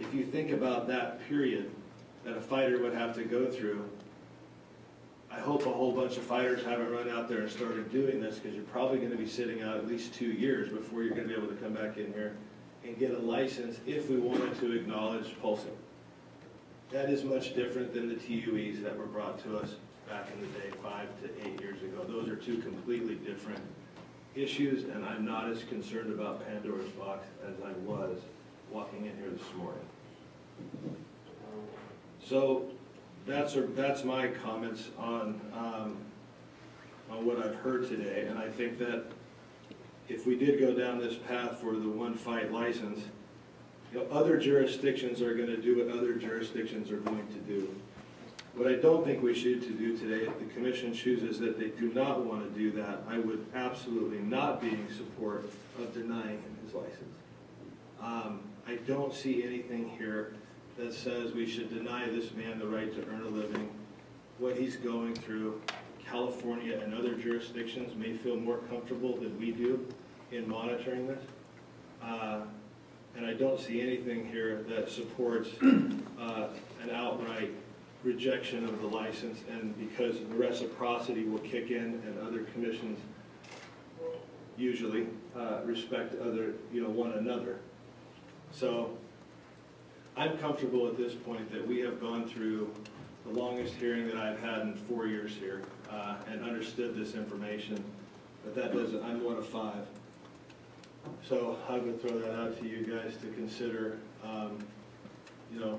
If you think about that period that a fighter would have to go through, I hope a whole bunch of fighters haven't run out there and started doing this, because you're probably going to be sitting out at least 2 years before you're going to be able to come back in here and get a license if we wanted to acknowledge pulsing. That is much different than the TUEs that were brought to us back in the day 5 to 8 years ago. Those are two completely different issues, and I'm not as concerned about Pandora's box as I was walking in here this morning. So that's my comments on what I've heard today, and I think that if we did go down this path for the one-fight license, you know, other jurisdictions are going to do what other jurisdictions are going to do. What I don't think we should do today, if the commission chooses that they do not want to do that, I would absolutely not be in support of denying him his license. I don't see anything here that says we should deny this man the right to earn a living. What he's going through, California and other jurisdictions may feel more comfortable than we do in monitoring this. And I don't see anything here that supports an outright rejection of the license, and because the reciprocity will kick in, and other commissions usually respect one another. So I'm comfortable at this point that we have gone through the longest hearing that I've had in 4 years here, and understood this information, but that doesn't, I'm one of 5. So I would throw that out to you guys to consider. You know,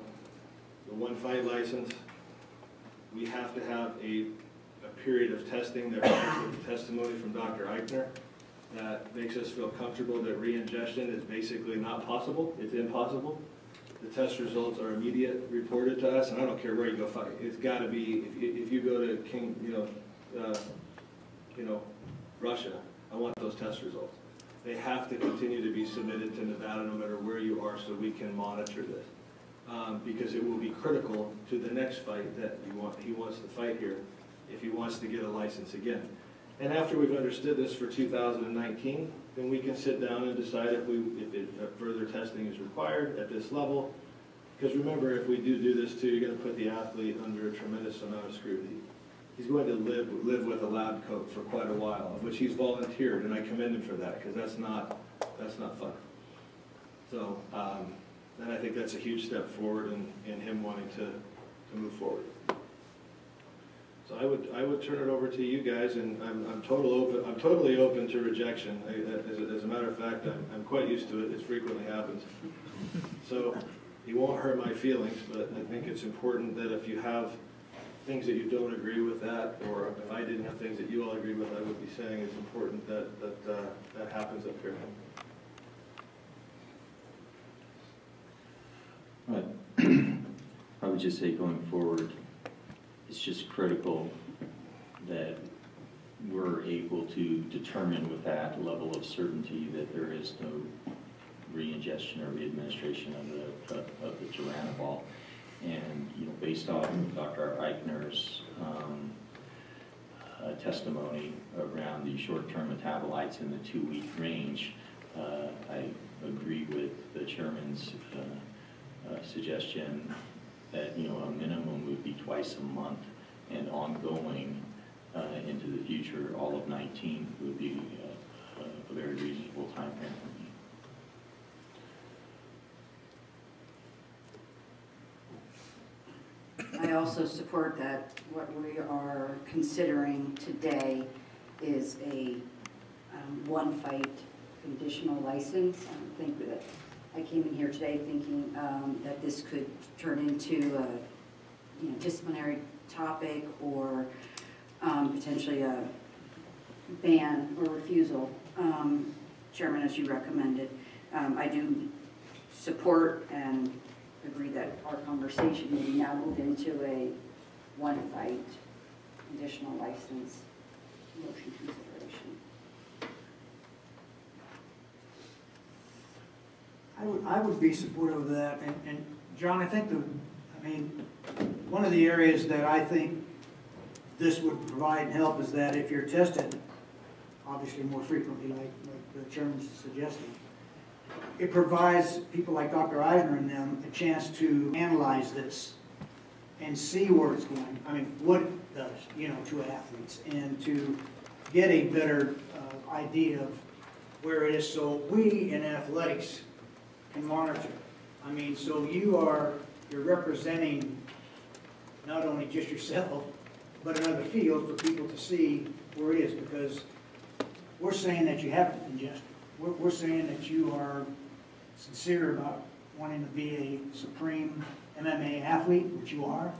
the one fight license, we have to have a period of testing that runs with the testimony from Dr. Eichner that makes us feel comfortable that re-ingestion is basically not possible. It's impossible. The test results are immediate, reported to us, and I don't care where you go fight. It's got to be, if you go to Russia, I want those test results. They have to continue to be submitted to Nevada no matter where you are so we can monitor this. Because it will be critical to the next fight that he wants to fight here if he wants to get a license again. And after we've understood this for 2019, then we can sit down and decide if further testing is required at this level. Because remember, if we do this too, you're going to put the athlete under a tremendous amount of scrutiny. He's going to live with a lab coat for quite a while, of which he's volunteered, and I commend him for that, because that's not fun. So, and I think that's a huge step forward in him wanting to move forward. So I would turn it over to you guys, and I'm totally open to rejection. As a matter of fact, I'm quite used to it. It frequently happens. So it won't hurt my feelings, but I think it's important that if you have things that you don't agree with that, or if I didn't have things that you all agree with, I would be saying it's important that happens up here. I would just say going forward, it's just critical that we're able to determine with that level of certainty that there is no re-ingestion or re-administration of the Geranibol. And based on Dr. Eichner's testimony around the short-term metabolites in the 2-week range, I agree with the chairman's suggestion that a minimum would be twice a month, and ongoing into the future, all of 19 would be a very reasonable time frame for me. I also support that what we are considering today is a one-fight conditional license. I think that I came in here today thinking that this could turn into a disciplinary topic, or potentially a ban or refusal, Chairman, as you recommended. I do support and agree that our conversation may now move into a one-fight conditional license motion consideration. I would be supportive of that, and John, I think one of the areas that I think this would provide and help is that if you're tested, obviously more frequently, like the chairman's suggesting, it provides people like Dr. Eisner and them a chance to analyze this and see where it's going. I mean, what it does, to athletes, and to get a better idea of where it is, so we in athletics can monitor. I mean, so you're representing not only just yourself, but another field for people to see where it is, because we're saying that you haven't ingested. We're saying that you are sincere about wanting to be a supreme MMA athlete, which you are.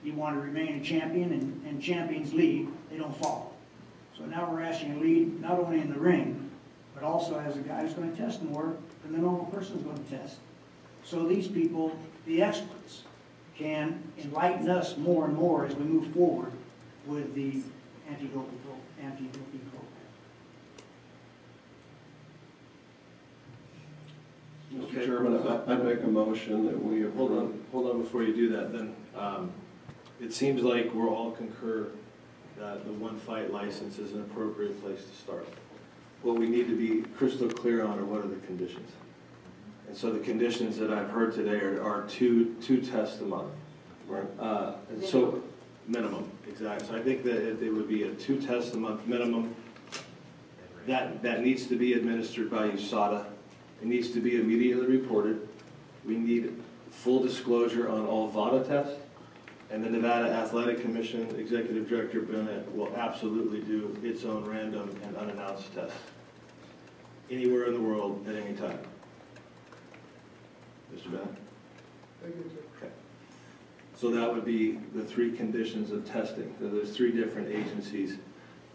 You want to remain a champion, and champions lead, they don't follow. So now we're asking you to lead not only in the ring, but also as a guy who's going to test more than the normal person is going to test. So these people, the experts, can enlighten us more and more as we move forward with the anti-doping program. Mr. Chairman, I make a motion that we approve. Hold on before you do that. Then it seems like we're all concur that the one-fight license is an appropriate place to start. What we need to be crystal clear on are what are the conditions. And so the conditions that I've heard today are two tests a month. Right. So minimum, exactly. So I think that it would be a 2 tests a month minimum. That needs to be administered by USADA. It needs to be immediately reported. We need full disclosure on all VADA tests. And the Nevada Athletic Commission, Executive Director Bennett, will absolutely do its own random and unannounced tests anywhere in the world at any time. Mr. Bennett? Okay. So that would be the 3 conditions of testing. So there's 3 different agencies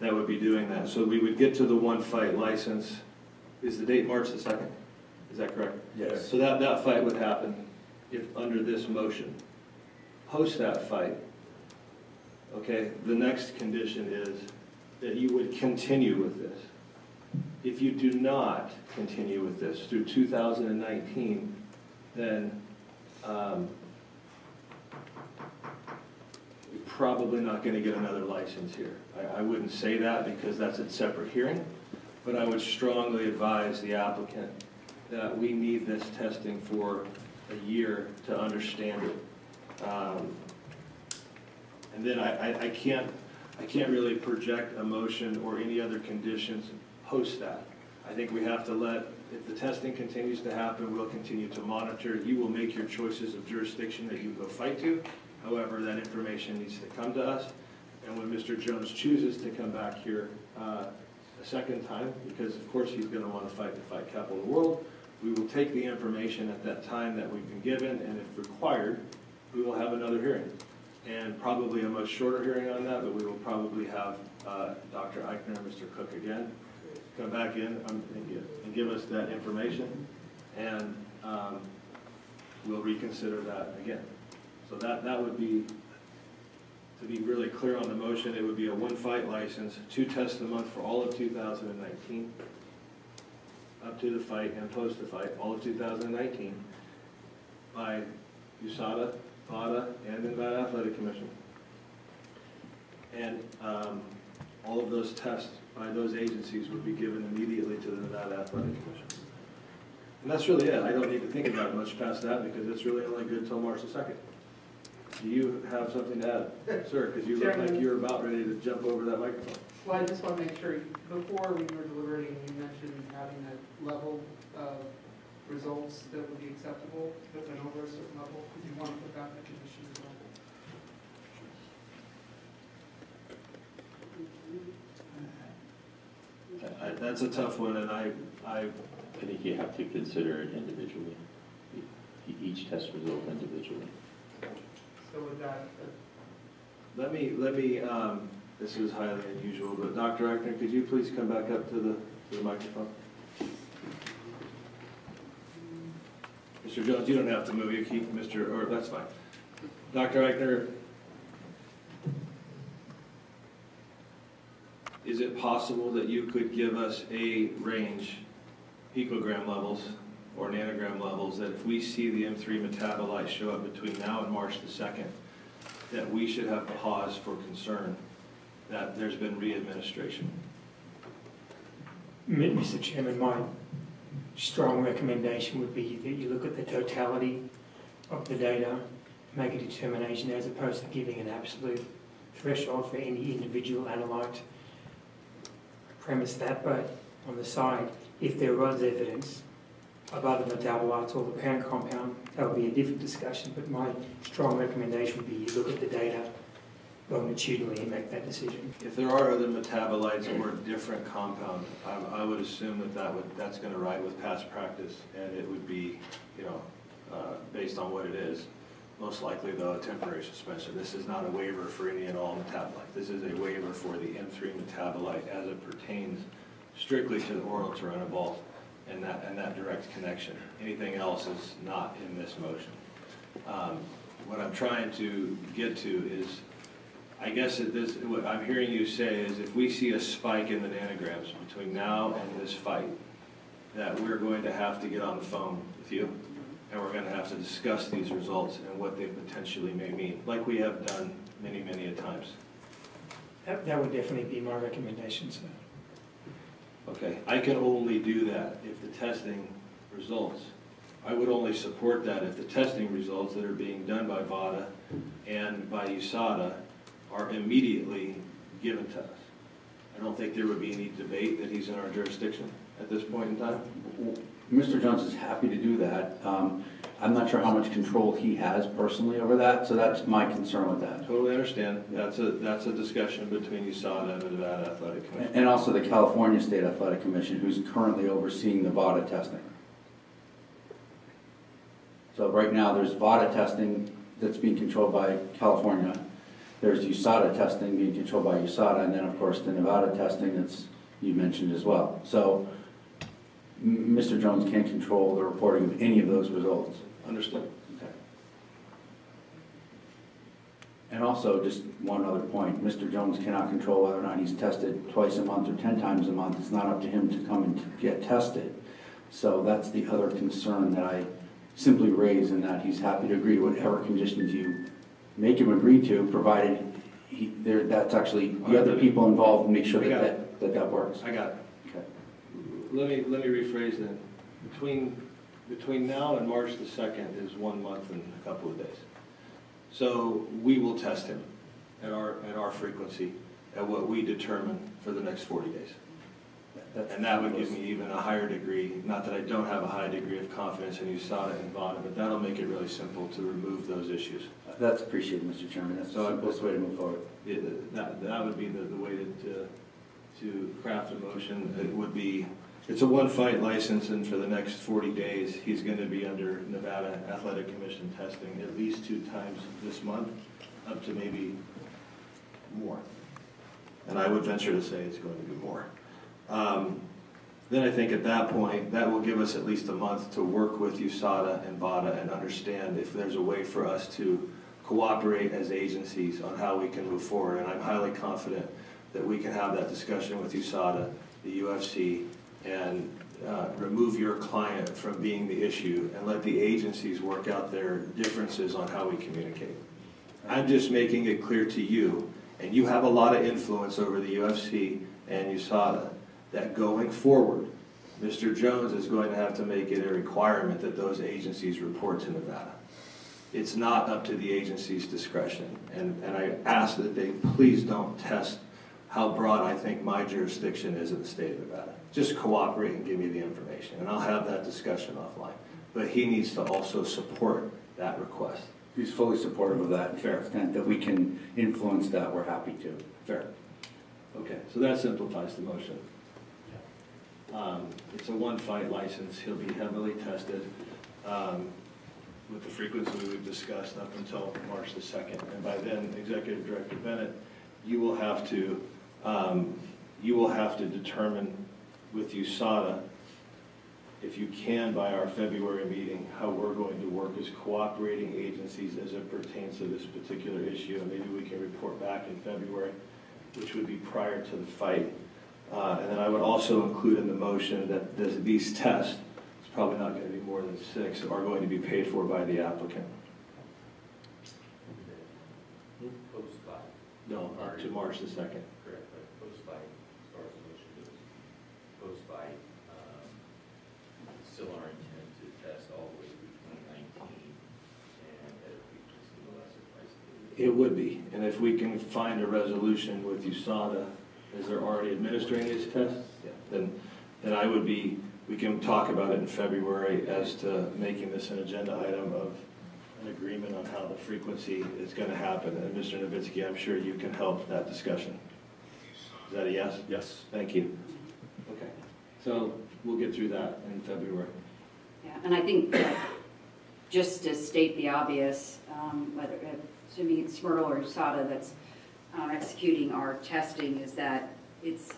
that would be doing that. So we would get to the 1 fight license. Is the date March the 2nd? Is that correct? Yes. So that fight would happen if under this motion. Post that fight, okay, the next condition is that you would continue with this. If you do not continue with this through 2019, then you're probably not going to get another license here. I wouldn't say that because that's a separate hearing, but I would strongly advise the applicant that we need this testing for a year to understand it. And then I can't really project a motion or any other conditions post that. I think we have to if the testing continues to happen, we'll continue to monitor. You will make your choices of jurisdiction that you go fight to. However, that information needs to come to us. And when Mr. Jones chooses to come back here a second time, because of course he's going to want to fight the fight capital of the world, we will take the information at that time that we've been given, and if required, we will have another hearing. And probably a much shorter hearing on that, but we will probably have Dr. Eichner and Mr. Cook again come back in and give us that information, and we'll reconsider that again. So that would be, to be really clear on the motion, it would be a 1 fight license, 2 tests a month for all of 2019, up to the fight and post the fight, all of 2019, by USADA, VADA, and the Nevada Athletic Commission. And all of those tests by those agencies would be given immediately to the Nevada Athletic Commission. And that's really it. I don't need to think about it much past that because it's really only good till March the 2nd. Do you have something to add, sir? Because you look like you're about ready to jump over that microphone. Well, I just want to make sure, before we were deliberating, you mentioned having a level of results that would be acceptable, if they're over a certain level. If you want to put that in the condition as well. That's a tough one, and I think you have to consider it individually, each test result individually. So with that, let me. This is highly unusual, but Dr. Eichner, could you please come back up to the microphone? Mr. Jones, you don't have to move. You keep that's fine. Dr. Eichner, is it possible that you could give us a range, picogram levels or nanogram levels, that if we see the M3 metabolite show up between now and March the 2nd, that we should have pause for concern that there's been re-administration? Mr. Chairman, my strong recommendation would be that you look at the totality of the data, make a determination as opposed to giving an absolute threshold for any individual analyte. Premise that, but on the side, if there was evidence of other metabolites or the parent compound, that would be a different discussion, but my strong recommendation would be you look at the data longitudinally and make that decision. If there are other metabolites or a different compound, I would assume that's going to ride with past practice, and it would be, based on what it is, most likely though a temporary suspension. This is not a waiver for any and all metabolite. This is a waiver for the M3 metabolite as it pertains strictly to the oral turinabol and that direct connection. Anything else is not in this motion. What I'm trying to get to is, I guess what I'm hearing you say is if we see a spike in the nanograms between now and this fight, that we're going to have to get on the phone with you, and we're going to have to discuss these results and what they potentially may mean, like we have done many, many a times. That would definitely be my recommendation, sir. Okay, I can only do that if the testing results. I would only support that if the testing results that are being done by VADA and by USADA are immediately given to us. I don't think there would be any debate that he's in our jurisdiction at this point in time. Mr. Jones is happy to do that. I'm not sure how much control he has personally over that, so that's my concern with that. Totally understand. That's a discussion between USADA and the Nevada Athletic Commission. And also the California State Athletic Commission, who's currently overseeing the VADA testing. So right now, there's VADA testing that's being controlled by California. There's USADA testing being controlled by USADA, and then of course the Nevada testing that's you mentioned as well. So Mr. Jones can't control the reporting of any of those results. Understood. Okay. And also, just one other point, Mr. Jones cannot control whether or not he's tested twice a month or 10 times a month. It's not up to him to come and to get tested. So that's the other concern that I simply raise, in that he's happy to agree to whatever conditions you make him agree to, provided that's actually the other people involved and make sure that works. I got it. Okay. Let me rephrase that. Between now and March the 2nd is 1 month and a couple of days. So we will test him at our frequency at what we determine for the next 40 days. And that would give me even a higher degree, not that I don't have a high degree of confidence in USADA and VADA, but that'll make it really simple to remove those issues. That's appreciated, Mr. Chairman. That's the simplest way to move forward. That would be the way to craft a motion. It would be, it's a one-fight license, and for the next 40 days, he's going to be under Nevada Athletic Commission testing at least 2 times this month, up to maybe more. And I would venture to say it's going to be more. Then I think at that point, that will give us at least a month to work with USADA and VADA and understand if there's a way for us to cooperate as agencies on how we can move forward. And I'm highly confident that we can have that discussion with USADA, the UFC, and remove your client from being the issue and let the agencies work out their differences on how we communicate. I'm just making it clear to you, and you have a lot of influence over the UFC and USADA, that going forward, Mr. Jones is going to have to make it a requirement that those agencies report to Nevada. It's not up to the agency's discretion. And I ask that they please don't test how broad I think my jurisdiction is in the state of Nevada. Just cooperate and give me the information, and I'll have that discussion offline. But he needs to also support that request. He's fully supportive of that. To the extent that we can influence that, we're happy to. Fair. Okay, so that simplifies the motion. It's a one-fight license. He'll be heavily tested with the frequency we've discussed up until March the 2nd. And by then, Executive Director Bennett, you will have to determine with USADA, if you can, by our February meeting, how we're going to work as cooperating agencies as it pertains to this particular issue. And maybe we can report back in February, which would be prior to the fight. And then I would also include in the motion that these tests, it's probably not going to be more than 6, are going to be paid for by the applicant. Post-fight. No, up to March the 2nd. Correct, but post-fight, as far as the motion goes, post-fight, still our intent to test all the way through 2019 and at a frequency no less than twice a day. It would be. And if we can find a resolution with USADA, as they're already administering these tests, then I would be, we can talk about it in February as to making this an agenda item of an agreement on how the frequency is going to happen. And Mr. Nowitzki, I'm sure you can help that discussion. Is that a yes? Yes. Thank you. Okay. So we'll get through that in February. Yeah, and I think just to state the obvious, whether assuming it's Smyrtle or USADA that's executing our testing, is that it's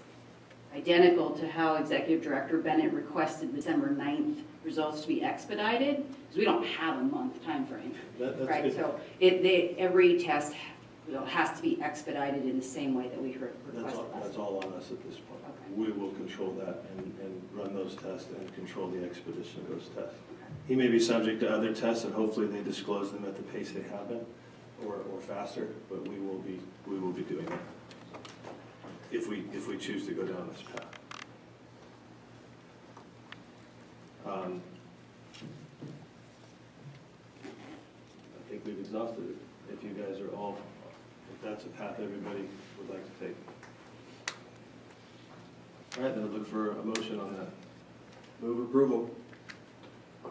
identical to how Executive Director Bennett requested December 9th results to be expedited, because we don't have a month time frame, right? Good. So every test has to be expedited in the same way that we requested. That's all on us at this point. Okay. We will control that and run those tests and control the expedition of those tests. Okay. He may be subject to other tests, and hopefully they disclose them at the pace they have been, or faster. But we will be doing that if we choose to go down this path. I think we've exhausted it. If you guys are all, if that's a path everybody would like to take. All right, then I'll look for a motion on that. Move approval.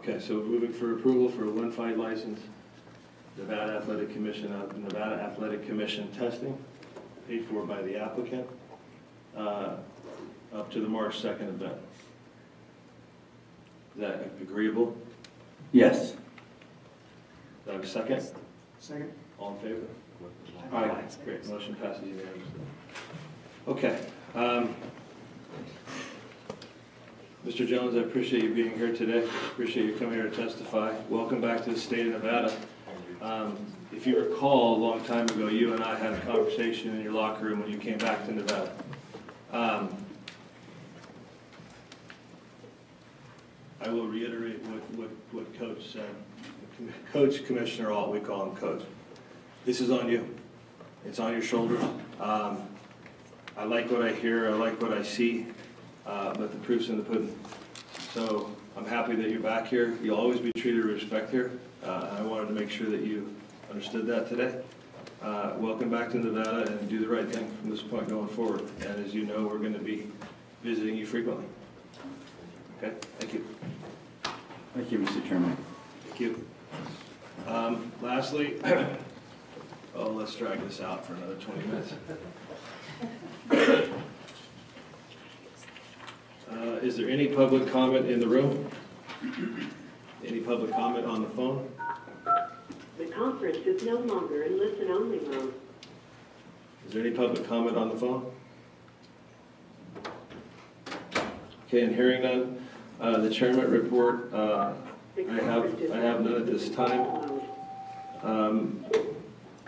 Okay, so moving for approval for a one-fight license, Nevada Athletic Commission testing, paid for by the applicant, up to the March 2nd event. Is that agreeable? Yes. Do I have a second? Second? All in favor? Aye. Great, motion passes unanimously. Okay. Mr. Jones, I appreciate you being here today. Appreciate you coming here to testify. Welcome back to the state of Nevada. If you recall, a long time ago, you and I had a conversation in your locker room when you came back to Nevada. I will reiterate what Coach said. Coach, Commissioner Alt, we call him Coach. This is on you. It's on your shoulders. I like what I hear, I like what I see, but the proof's in the pudding. So I'm happy that you're back here. You'll always be treated with respect here. I wanted to make sure that you understood that today. Welcome back to Nevada, and do the right thing from this point going forward. And as you know, we're going to be visiting you frequently. Okay, thank you. Thank you, Mr. Chairman. Thank you. Lastly, oh, let's drag this out for another 20 minutes. Is there any public comment in the room? Any public comment on the phone? The conference is no longer in listen-only mode. Is there any public comment on the phone? Okay, and hearing none, the chairman report, I have none at this time.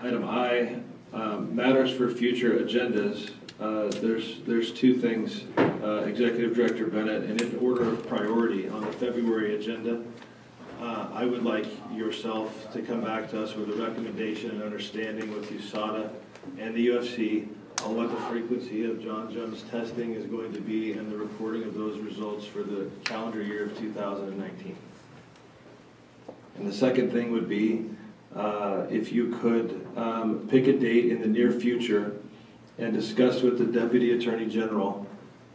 Item I, matters for future agendas. There's two things, Executive Director Bennett, and in order of priority on the February agenda, I would like yourself to come back to us with a recommendation and understanding with USADA and the UFC on what the frequency of Jon Jones testing is going to be and the reporting of those results for the calendar year of 2019. And the second thing would be, if you could pick a date in the near future and discuss with the Deputy Attorney General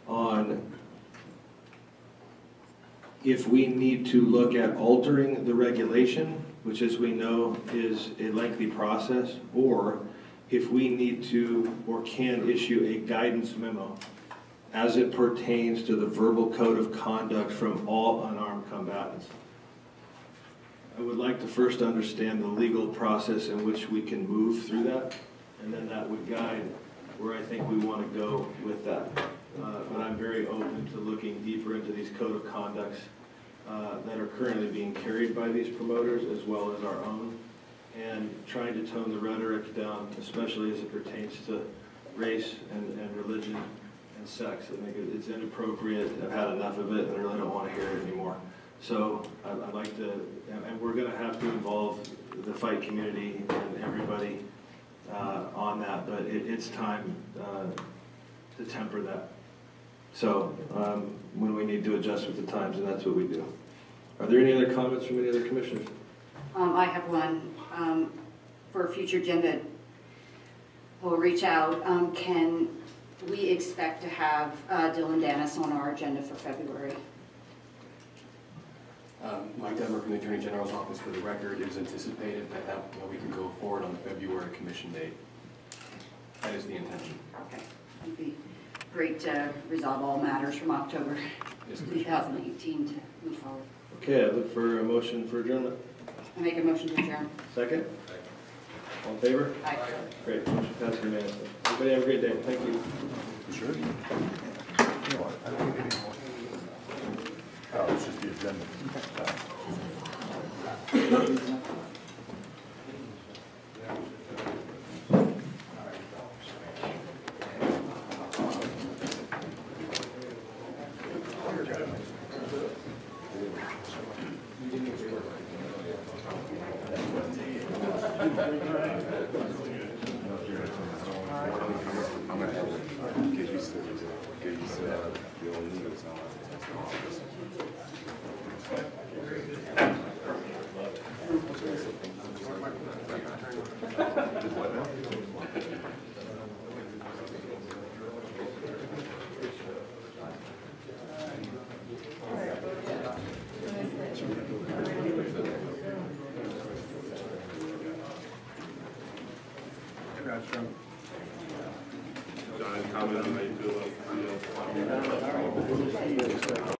on if we need to look at altering the regulation, which as we know is a lengthy process, or if we need to or can issue a guidance memo as it pertains to the verbal code of conduct from all unarmed combatants. I would like to first understand the legal process in which we can move through that, and then that would guide where I think we want to go with that. But I'm very open to looking deeper into these code of conducts that are currently being carried by these promoters as well as our own, and trying to tone the rhetoric down, especially as it pertains to race and religion and sex. I think it's inappropriate. I've had enough of it, and I really don't want to hear it anymore. So I'd like to, and we're going to have to involve the fight community and everybody on that, but it's time to temper that. So when we need to adjust with the times, and that's what we do. Are there any other comments from any other commissioners? I have one for a future agenda. We'll reach out. Can we expect to have Dylan Dennis on our agenda for February? Mike Denver from the Attorney General's office, for the record, it is anticipated that we can go forward on the February commission date. That is the intention. Okay. It'd be great to resolve all matters from October 2018 to move forward. Okay, I look for a motion for adjournment. I make a motion to adjourn. Second? All in favor? Aye. Great, motion passed unanimously. Everybody have a great day. Thank you. Sure. Oh, it's just the agenda. John, comment on that too.